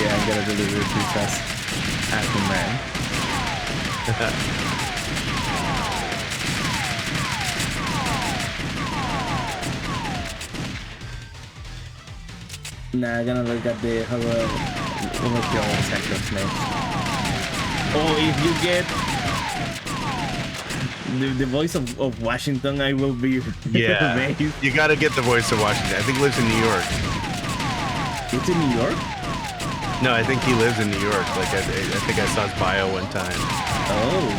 Yeah, I'm gonna deliver it because Aquaman. Nah, I'm gonna look at the how much your actors name. Oh, if you get the voice of Washington, I will be Yeah. amazed. You gotta get the voice of Washington. I think he lives in New York. It's in New York? No, I think he lives in New York. Like I think I saw his bio one time. Oh.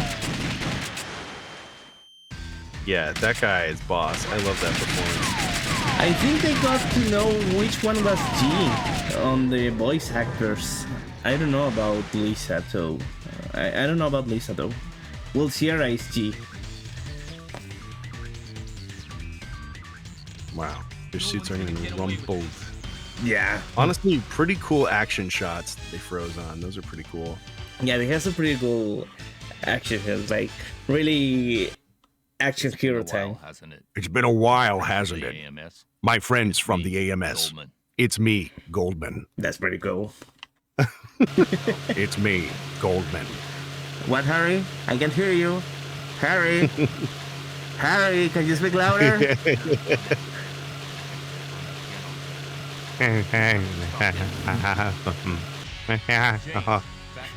Yeah, that guy is boss. I love that performance. I think they got to know which one was G on the voice actors. I don't know about Lisa, so I don't know about Lisa though. Well, Sierra is G. Wow, their suits are getting rumpled. Yeah. Honestly, pretty cool action shots that they froze on. Those are pretty cool. Yeah, they have some pretty cool action films, like really action hero time. Hasn't it? It's been a while, hasn't it? AMS. My friends from the AMS. Goldman. It's me, Goldman. That's pretty cool. It's me, Goldman. What, Harry? I can hear you. Harry? Harry, can you speak louder? James, back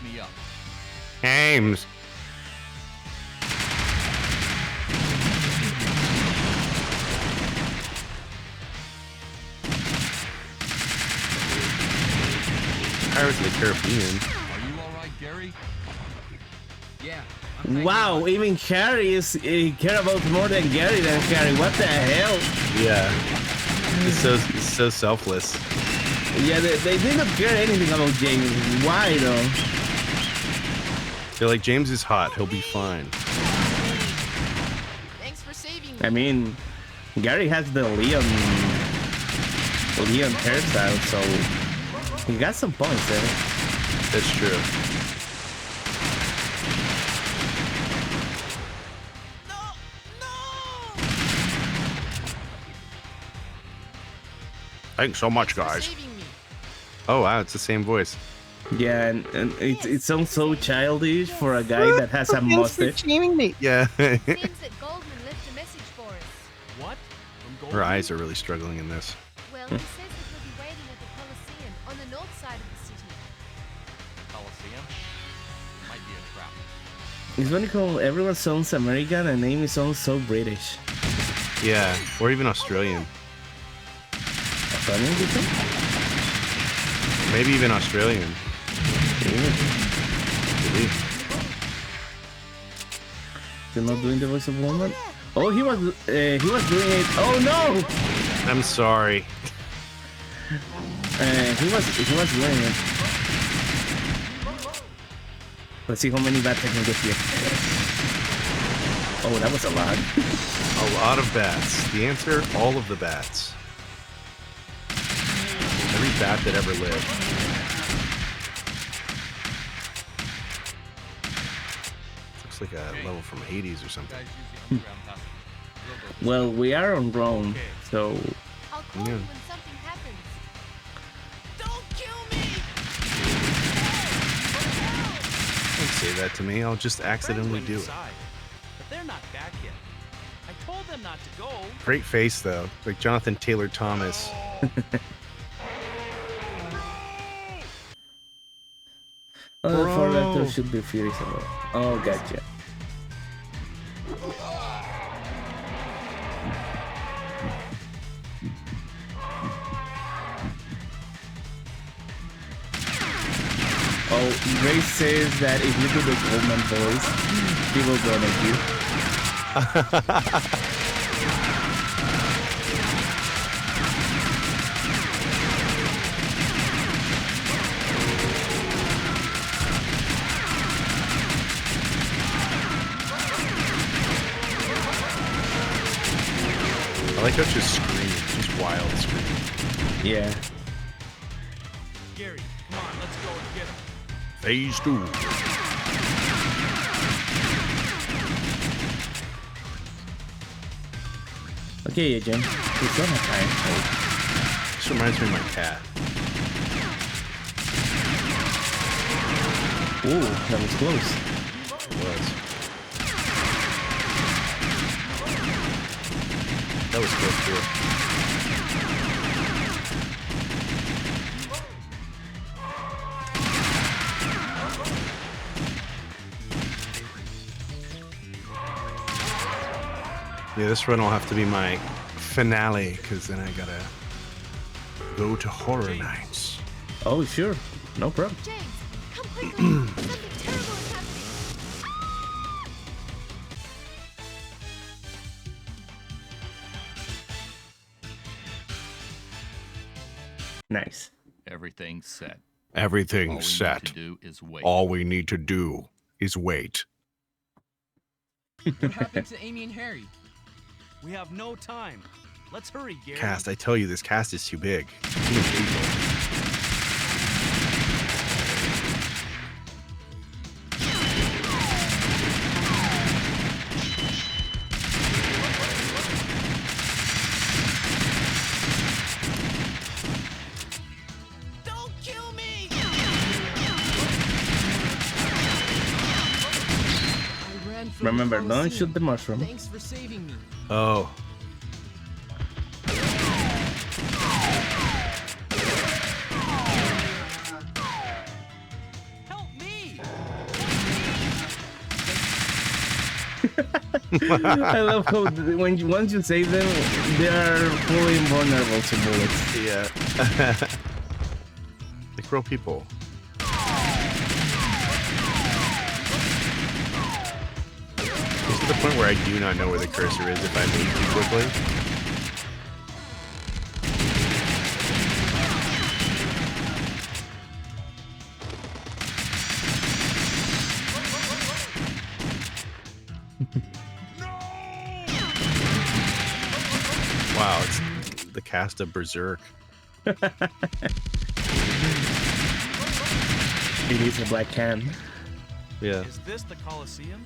me up. James. Pirates of the Caribbean. Are you all right, Gary? Yeah. Wow, even Harry is care about more than Gary than Harry. What the hell? Yeah. It's so selfless. Yeah, they did not care anything about James. Why though? They're like, James is hot. He'll be fine. Thanks for saving me. I mean, Gary has the Leon hairstyle, so he got some points there. That's true. Thanks so much, Thanks for guys. saving me. Oh wow, it's the same voice. Yeah, and it sounds so childish for a guy that has a mustache. Yeah. Seems that Goldman left a message for us. What? From Goldman? Her eyes are really struggling in this. Well, he says that he'll be waiting at the Coliseum on the north side of the city. Coliseum? Might be a trap. It's funny how everyone sounds American and Amy sounds so British. Yeah, or even Australian. Australian, you think? Maybe even Australian. Maybe. You're not doing the voice of woman? Oh, he was doing it. Oh no! I'm sorry. He was doing it. Let's see how many bats I can get here. Oh, that was a lot. A lot of bats. The answer, all of the bats. Every bat that ever lived. Looks like a level from Hades or something. Guys use the underground passage. We'll go Well, we are on Rome, so I'll call Yeah. you when something happens. Don't kill me! Don't say that to me. I'll just accidentally do it. Inside, but they're not back yet. I told them not to go. Great face though, like Jonathan Taylor Thomas. the four Bro. vectors should be furious about. Oh, gotcha. Well, Grace says that if you do the Goldman voice, he will donate you. I like how she screams, just wild screams. Yeah. Gary, come on, let's go and get him. Phase 2. Okay, Agent. We still have time. This reminds me of my cat. Ooh, that was close. It was. That was close too. Yeah, this run will have to be my finale, because then I gotta go to Horror Nights. Oh, sure. No problem. James, come quickly. Something terrible is happening. Nice. Everything's set. All Everything's we need set. to do is wait. All we need to do is wait. What happened to Amy and Harry? We have no time. Let's hurry, Gary. Cast, I tell you, this cast is too big. Too many people. Don't kill me! I ran from Remember, the don't Colosseum. shoot the mushroom. Thanks for saving me. Oh. Help me! I love how once you save them, they are fully invulnerable to bullets. Yeah. Like real people. This is the point where I do not know where the cursor is if I move too quickly. Wow, it's the cast of Berserk. It is a black can. Yeah. Is this the Colosseum?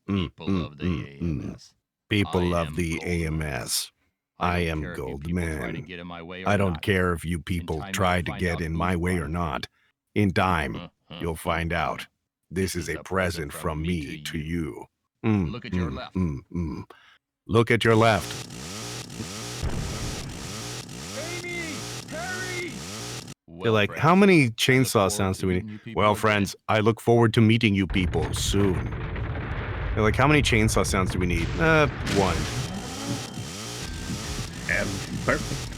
People of the AMS. People I love am the Goldman. AMS. I am don't care if you people try to Goldman. get in my way or I don't not. care if you people time, try you'll to find get out in who's my way or running. not. In time, you'll find out. This This is a present from me to you. Look at your left. Look at your left. Amy! Harry! They're like, how many chainsaw sounds do we need? Well, friends, I look forward to meeting you people soon. They're like, how many chainsaw sounds do we need? One. Perfect.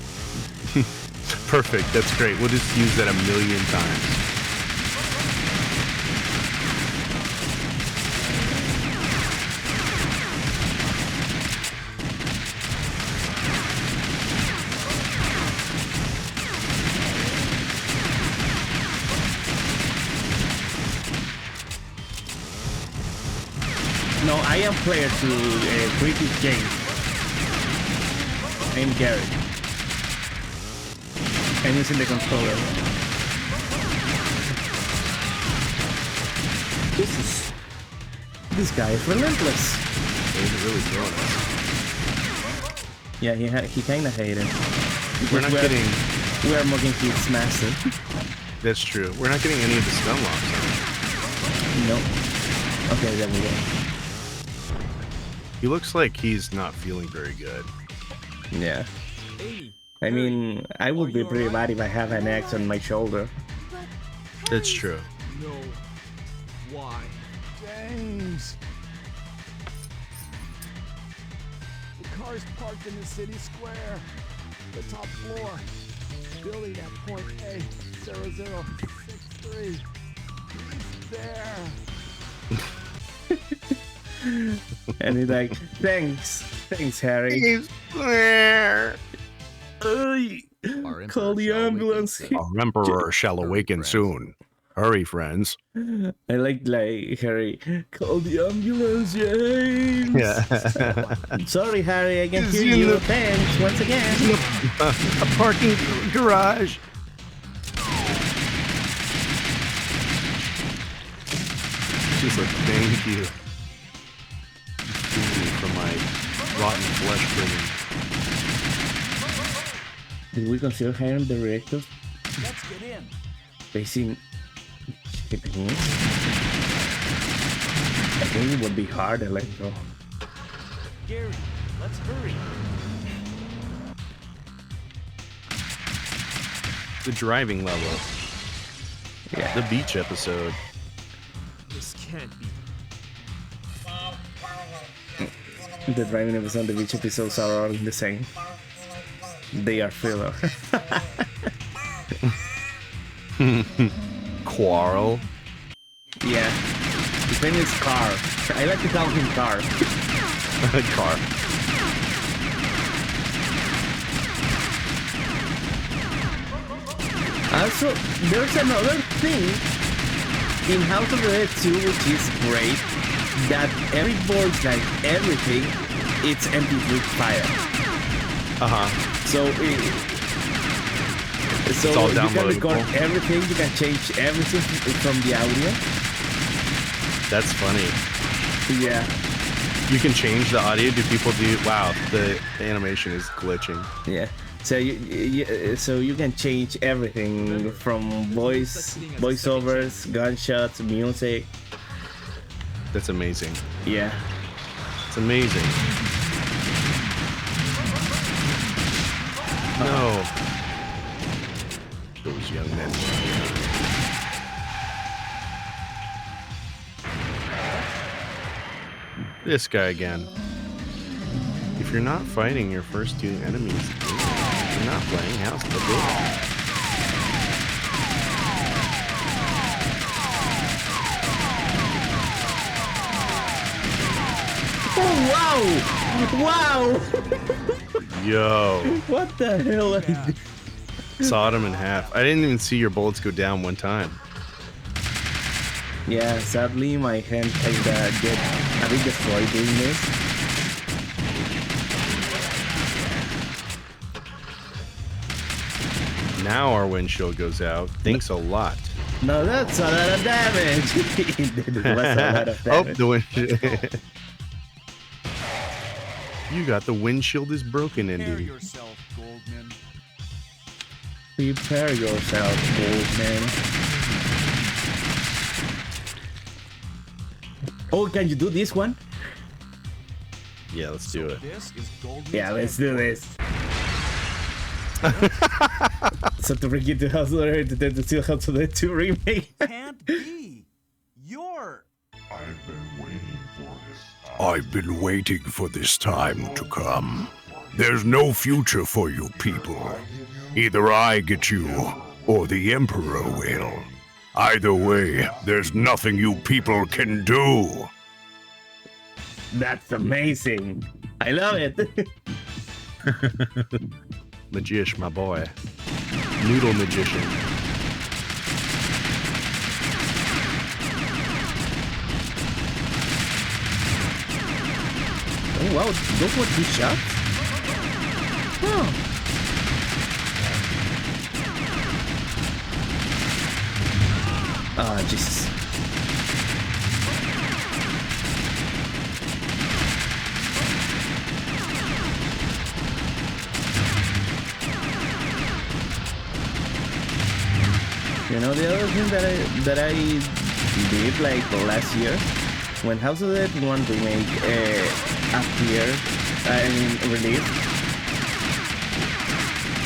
Perfect. That's great. We'll just use that 1,000,000 times. No, I am player to British game. I'm Gary. I'm using the controller. Jesus. This guy is relentless. He's really throwing us. Yeah, he kinda hated. We're not getting... We are mocking his massive. That's true. We're not getting any of the stun locks. Nope. Okay, there we go. He looks like he's not feeling very good. Yeah. Amy! I mean, I would be pretty bad if I have an X on my shoulder. That's true. No. Why? James! The car's parked in the city square. The top floor. Building at point A, 0063. He's there. And he's like, thanks, Harry. He's there. Ay, Our call the emperor shall ambulance. awaken Our emperor shall Hurry, awaken friends. soon. Hurry, friends. I like Harry. Call the ambulance, James. Yeah. Sorry, Harry, I can He's hear in you. the- Thanks once again. A parking garage. She's like, thank you. Thank you for my rotten flesh bringing. Did we consider hiring the director Let's get in. facing Japanese? I think it would be hard, Electro. Gary, let's hurry. The driving level. Yeah. The beach episode. This can't be. The driving episode and the beach episodes are all the same. They are filler. Quarrel. Yeah. His name is Car. I like to call him Car. Car. Also, there's another thing in House of the Dead 2 which is great, that every voice, like everything, it's MP3 file. So It's all you can downloadable. record everything, you can change everything from the audio. That's funny. Yeah. You can change the audio. Do people do? Wow, the animation is glitching. Yeah. So you can change everything from voiceovers, gunshots, music. That's amazing. Yeah. It's amazing. No. Those young men. This guy again. If you're not fighting your first two enemies, you're not playing House of the Dead. Oh, wow! Yo, What the hell? sawed him in half. I didn't even see your bullets go down one time. Yeah, sadly my hand kinda get a bit destroyed doing this. Now our windshield goes out. Thanks a lot. No, that's a lot of damage. It was a lot of Oh, damage. the windshield. You got the windshield is broken, Prepare Indy. yourself, Goldman. Prepare yourself, old man. Oh, can you do this one? Yeah, let's do it. This is Goldman's Yeah, let's do headquarters. this. So to bring you to House of the Dead, to still House of the Dead 2 remake. Can't be. You're. I've been waiting for this time to come. There's no future for you people. Either I get you, or the Emperor will. Either way, there's nothing you people can do. That's amazing. I love it. Magish, my boy. Noodle magician. Oh wow, those were 2 shots? Huh. Ah, Jesus. You know, the other thing that I did like last year, when House of the Dead 1 remake appeared, released,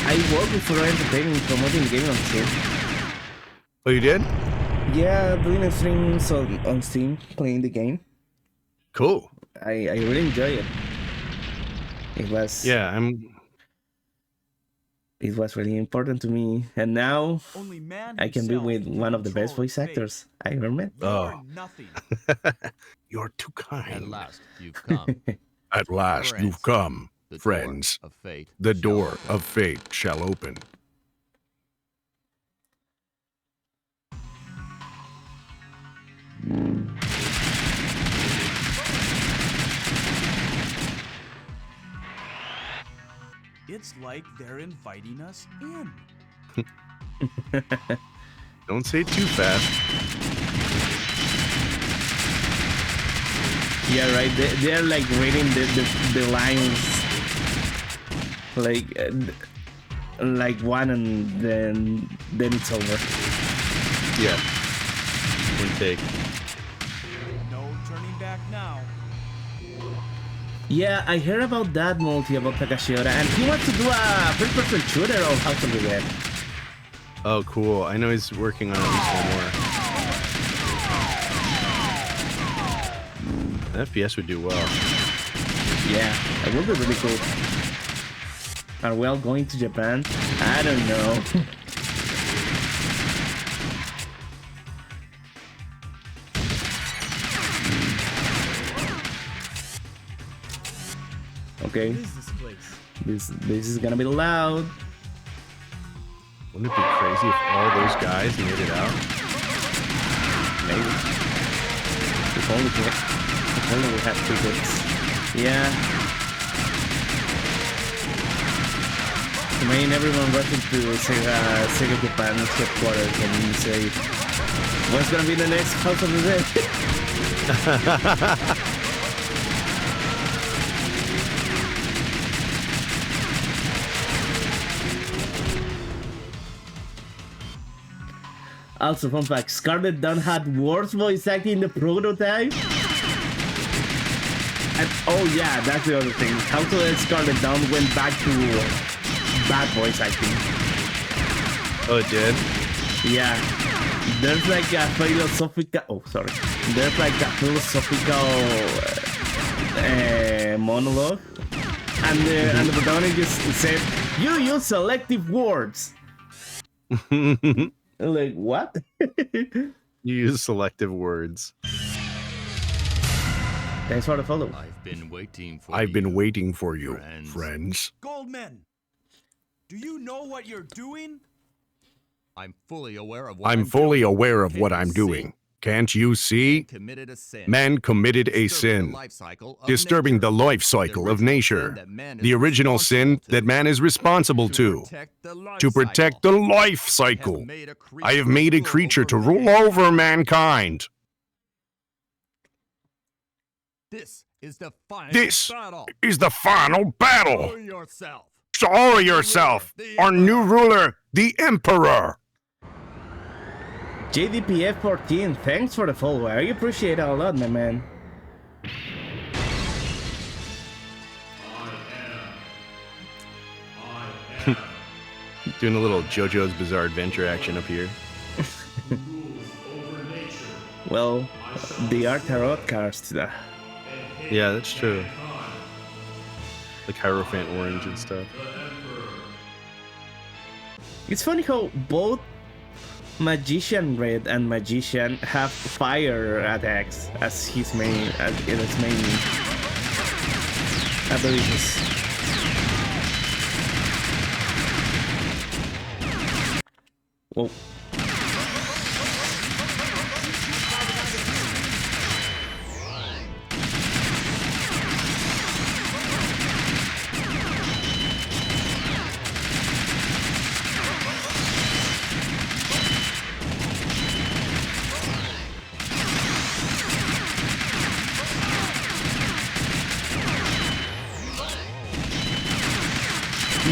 I worked with For Entertainment promoting the game on Steam. Oh, you did? Yeah, doing streams on Steam, playing the game. Cool. I really enjoy it. It was... Yeah, it was really important to me, and now Only man I can be himself with can one of the best control voice fate. actors I ever met. You are Oh. nothing. You're too At kind. last, you've come. At last you've come, The door friends. of fate. The shall door open. of fate shall open. It's like they're inviting us in. Don't say it too fast. Yeah, right. They're like reading the lines like one, and then it's over. Yeah. One take. No turning back now. Yeah, I heard about that multi about Takashiora, and he wants to do a first-person shooter of House of the Dead. Oh, cool. I know he's working on at least one more. The FPS would do well. Yeah, it would be really cool. Are we all going to Japan? I don't know. Okay, What is this place? this is gonna be loud. Wouldn't it be crazy if all those guys made it out? Maybe. If only we had tickets. Yeah. I mean, everyone rushes to Sega Japan's headquarters and say, what's gonna be the next House of the Dead? Also, fun fact, Scarlet Dawn had worse voice acting in the prototype. And oh yeah, that's the other thing. How to let Scarlet Dawn went back to bad voice acting. Oh, it did? Yeah. There's like a philosophical... Oh, sorry. There's like a philosophical monologue. And the protagonist just said, you use selective words. Like, what? You use selective words. Thanks for the follow. I've been waiting for you, friends. Goldman, do you know what you're doing? I'm fully aware of what I'm fully aware of what I'm doing. Can't you see? Committed a sin. Man committed a sin, disturbing the life cycle of nature. The original sin that man is responsible to protect the life cycle. I have made a creature to rule over mankind. This is the final This battle. is the final battle. Show yourself. Show yourself, our new ruler, the Emperor. JDPF 14, thanks for the follow. I appreciate it a lot, my man. Doing a little JoJo's Bizarre Adventure action up here. Well, they are tarot cards. Yeah, that's true. Like Hierophant Orange and stuff. It's funny how both Magician Red and Magician have fire attacks as his main abilities. Whoa.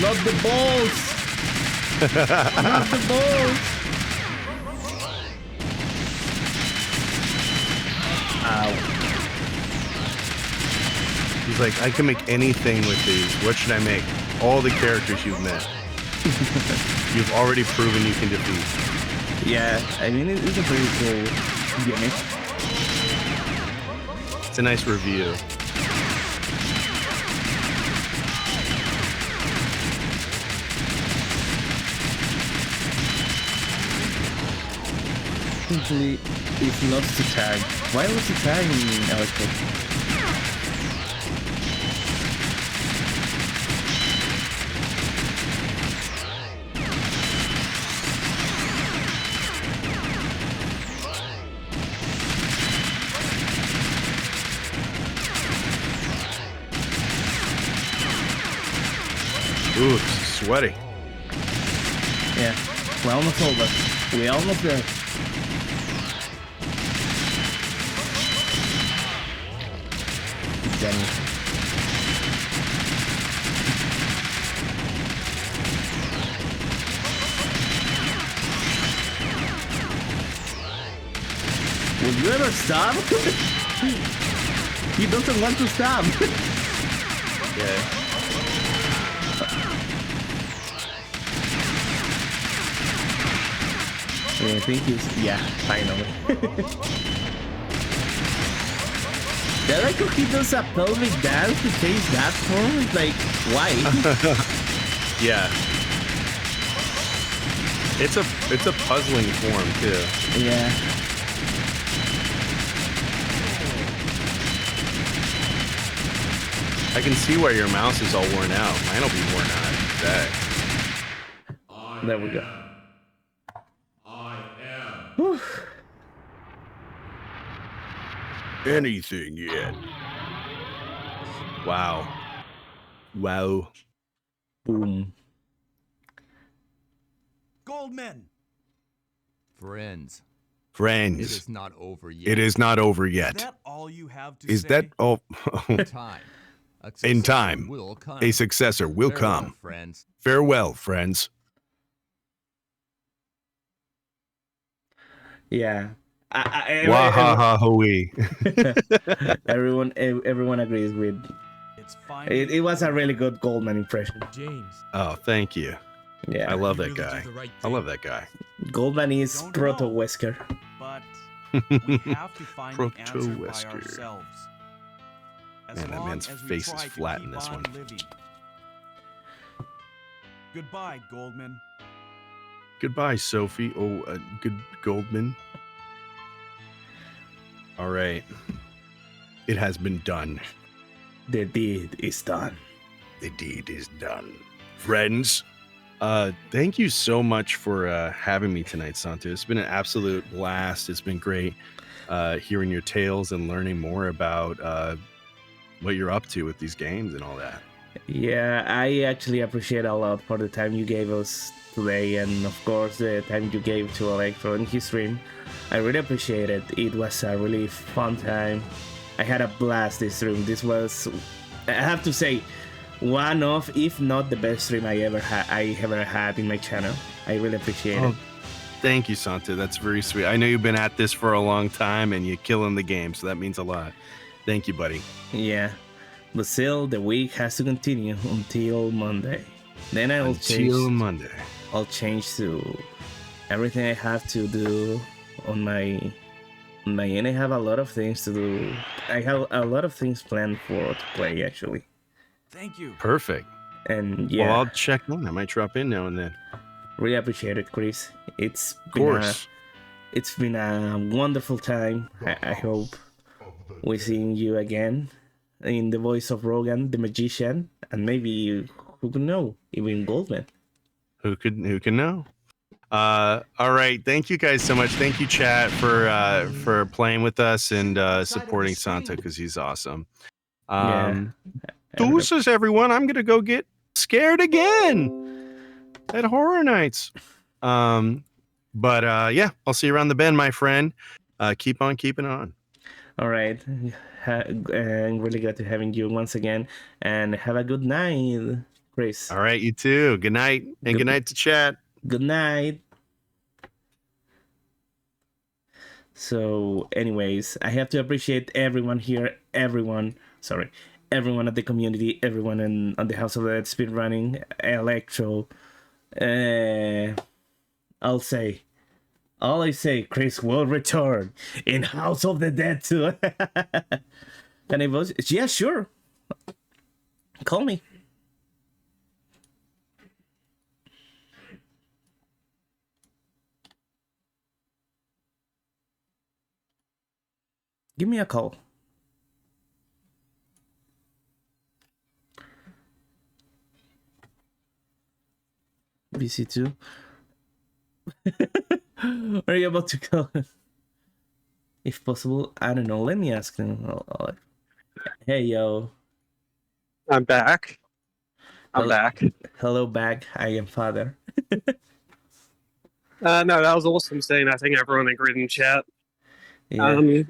Not the balls! Not the balls! Ow. He's like, I can make anything with these. What should I make? All the characters you've met. You've already proven you can defeat. Yeah, I mean, it's a pretty cool gimmick. It's a nice review. unfortunately, it's lost to tag. Why lost to tag in Electro? Ooh, it's sweaty. Yeah, we're almost over. We're almost there. Danny. Will you ever stop? He doesn't want to stop. Yeah. I think he's, yeah, finally. I like how he does a pelvic dance to chase that form. It's like, why? Yeah. It's a puzzling form too. Yeah. I can see why your mouse is all worn out. Mine'll be worn out today. There we go. Anything yet? Wow. Wow. Boom. Goldman. Friends, it Friends, is not over yet. it is not over Is yet. that all you have to Is say? that all? Time. A In successor time, will come. a successor will Farewell, come. friends. Farewell, friends. Yeah. Wahahahoe. Everyone agrees with. It's finally It was a over. really good Goldman impression. James, Oh, thank you. Yeah. I love you that really guy. did the right I thing. love that guy. Goldman is Don't proto know. Wesker. But we have to find the answer by Proto-Wesker. ourselves. As Man, that long man's as we face is try to flat keep in this on one. living. Goodbye, Goldman. Goodbye, Sophie. Oh, good Goldman. All right. It has been done. The deed is done. The deed is done. Friends, thank you so much for having me tonight, Santo. It's been an absolute blast. It's been great hearing your tales and learning more about what you're up to with these games and all that. Yeah, I actually appreciate a lot for the time you gave us today, and of course the time you gave to Electro in his stream. I really appreciate it. It was a really fun time. I had a blast this stream. This was, I have to say, one of, if not the best stream I ever had in my channel. I really appreciate it. Thank you, Santo. That's very sweet. I know you've been at this for a long time and you're killing the game, so that means a lot. Thank you, buddy. Yeah, but still, the week has to continue until Monday. Then I'll Until change. Monday. I'll change to everything I have to do on my end. I have a lot of things to do. I have a lot of things planned to play actually. Thank you. Perfect. And yeah, Well, I'll check in. I might drop in now and then. really appreciate it, Chris. It's Of been course. it's been a wonderful time. I hope we seeing you again in the voice of Rogan, the magician, and maybe who could know, even Goldman. Who can know? All right. Thank you guys so much. Thank you, chat, for playing with us and supporting Santa because he's awesome. Deuces, everyone. I'm gonna go get scared again at Horror Nights. But yeah, I'll see you around the bend, my friend. Keep on keeping on. All right. I'm really glad to having you once again, and have a good night, Chris. All right, you too. Good night, and good night to chat. Good night. So, anyways, I have to appreciate everyone here, everyone at the community, everyone on the House of the Dead speedrunning, Electro. All I say, Chris will return in House of the Dead too. Can I vote? Yeah, sure. Call me. give me a call. BC2. Are you about to go? If possible, I don't know. Let me ask him. Hey, yo. I'm back. I'm back. Hello, back. I am father. No, that was awesome seeing. I think everyone agreed in chat. Yeah. The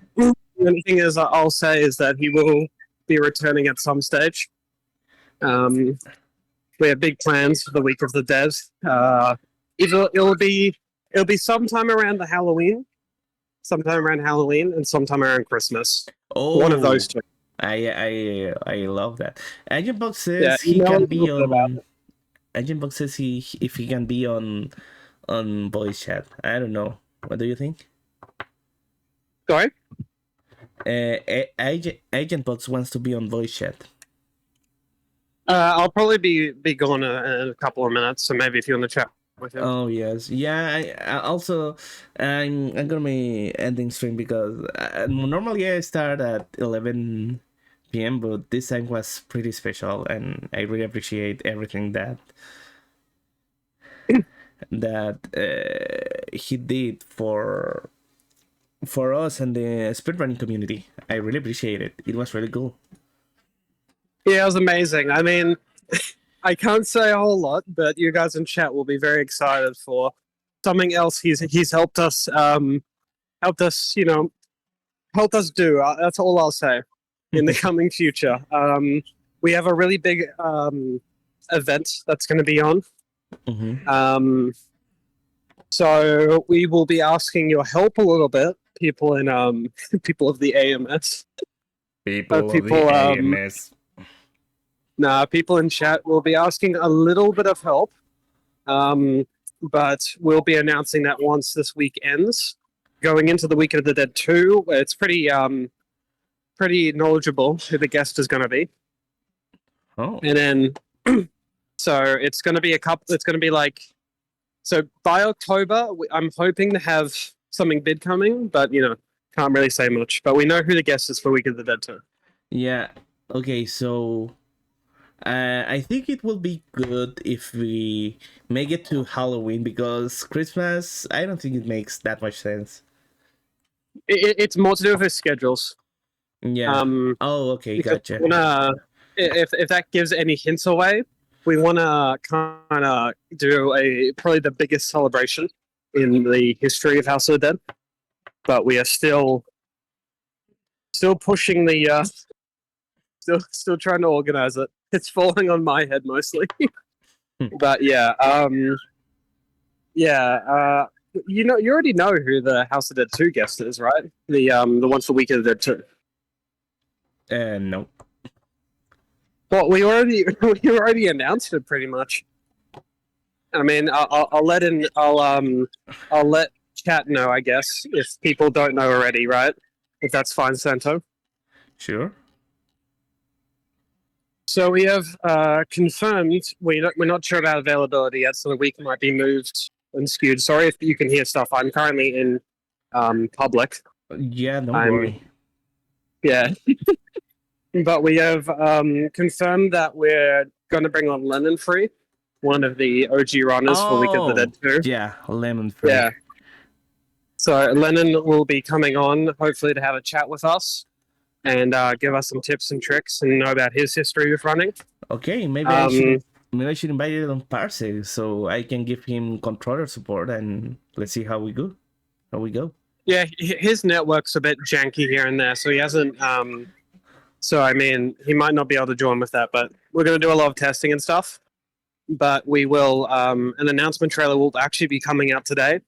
only thing is, I'll say is that he will be returning at some stage. We have big plans for the Week of the Dead. It'll be sometime around Halloween, and sometime around Christmas. Oh, one of those two. I love that. Agent Box says Yeah, he email can us a be little bit about on. Agent Box says if he can be on voice chat. I don't know. What do you think? Sorry? Agent Box wants to be on voice chat. I'll probably be gone in a couple of minutes, so maybe if you want to chat with him. Oh yes, yeah. I also I'm gonna be ending stream because normally I start at 11 p.m. but this time was pretty special, and I really appreciate everything that he did for us and the speedrunning community. I really appreciate it. It was really cool. Yeah, it was amazing. I mean, I can't say a whole lot, but you guys in chat will be very excited for something else he's helped us do. That's all I'll say in the coming future. We have a really big event that's going to be on. Mm-hmm. So we will be asking your help a little bit, people in people of the AMS. People of the AMS. Nah, people in chat will be asking a little bit of help, but we'll be announcing that once this week ends. Going into the Week of the Dead 2, it's pretty knowledgeable who the guest is going to be. Oh. And then, so it's going to be so by October, I'm hoping to have something big coming, but can't really say much. But we know who the guest is for Week of the Dead 2. Yeah. Okay, so I think it will be good if we make it to Halloween, because Christmas, I don't think it makes that much sense. It's more to do with his schedules. Yeah. Okay, gotcha. If that gives any hints away, we want to kind of do probably the biggest celebration in the history of House of the Dead. But we are still pushing the still trying to organize it. It's falling on my head mostly. But yeah, you already know who the House of Dead 2 guest is, right? The one for Week of the Dead 2. No. Well, we already announced it pretty much. I mean, I'll let chat know, I guess, if people don't know already, right? If that's fine, Santo. Sure. So we have confirmed. We're not sure about availability yet, so the week might be moved and skewed. Sorry if you can hear stuff. I'm currently in public. Yeah, don't worry. Yeah. But we have confirmed that we're going to bring on Lemon Free, one of the OG runners for Week of the Dead 2. Yeah, Lemon Free. Yeah. So Lennon will be coming on, hopefully, to have a chat with us and give us some tips and tricks and know about his history with running. Okay, maybe I should invite him on Parse so I can give him controller support, and let's see how we go. Yeah, his network's a bit janky here and there, so he hasn't. So I mean, he might not be able to join with that, but we're going to do a lot of testing and stuff. But we will. An announcement trailer will actually be coming out today.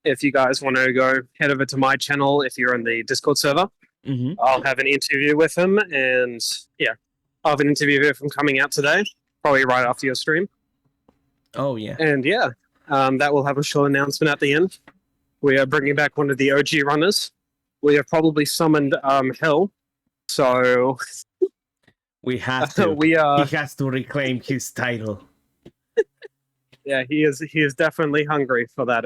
If you guys want to go head over to my channel, if you're in the Discord server, I'll have an interview with him, and yeah, I'll have an interview with him coming out today, probably right after your stream. Oh yeah. And yeah, that will have a short announcement at the end. We are bringing back one of the OG runners. We have probably summoned Hell, so we have to. He has to reclaim his title. Yeah, he is definitely hungry for that.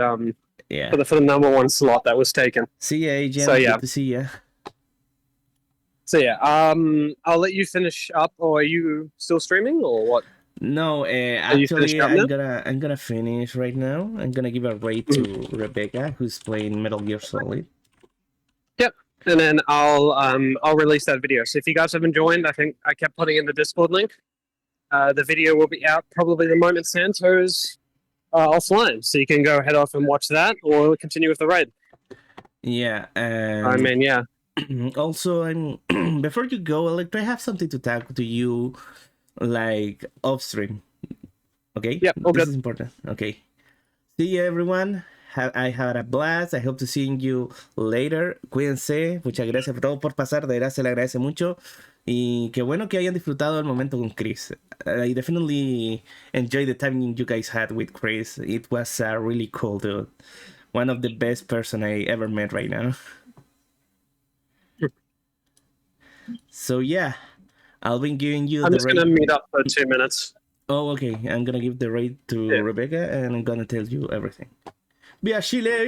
Yeah. For the number one slot that was taken. See ya, Agent. So yeah. Good to see ya. So yeah, I'll let you finish up, or are you still streaming, or what? No, you finished actually, up now? I'm gonna finish right now. I'm gonna give a rate to Rebecca, who's playing Metal Gear Solid. Yep. And then I'll release that video. So if you guys haven't joined, I think I kept putting in the Discord link. The video will be out probably the moment Santo's offline, so you can go head off and watch that, or continue with the raid. Yeah. I mean, yeah. Also, I'm before you go, Electra, I have something to talk to you, like off stream. Okay. Yep. All This good. is important. Okay. See you, everyone. I had a blast. I hope to see you later. Cuídense. Muchas gracias por todo por pasar. De verdad se le agradece mucho. Y qué bueno que hayan disfrutado el momento con Chris. I definitely enjoyed the time you guys had with Chris. It was really cool, dude. One of the best person I ever met right now. So yeah, I'll be giving you I'm the just rate. gonna meet up for 2 minutes. Oh, okay. I'm gonna give the rate to Rebecca, and I'm gonna tell you everything. Via Chile, via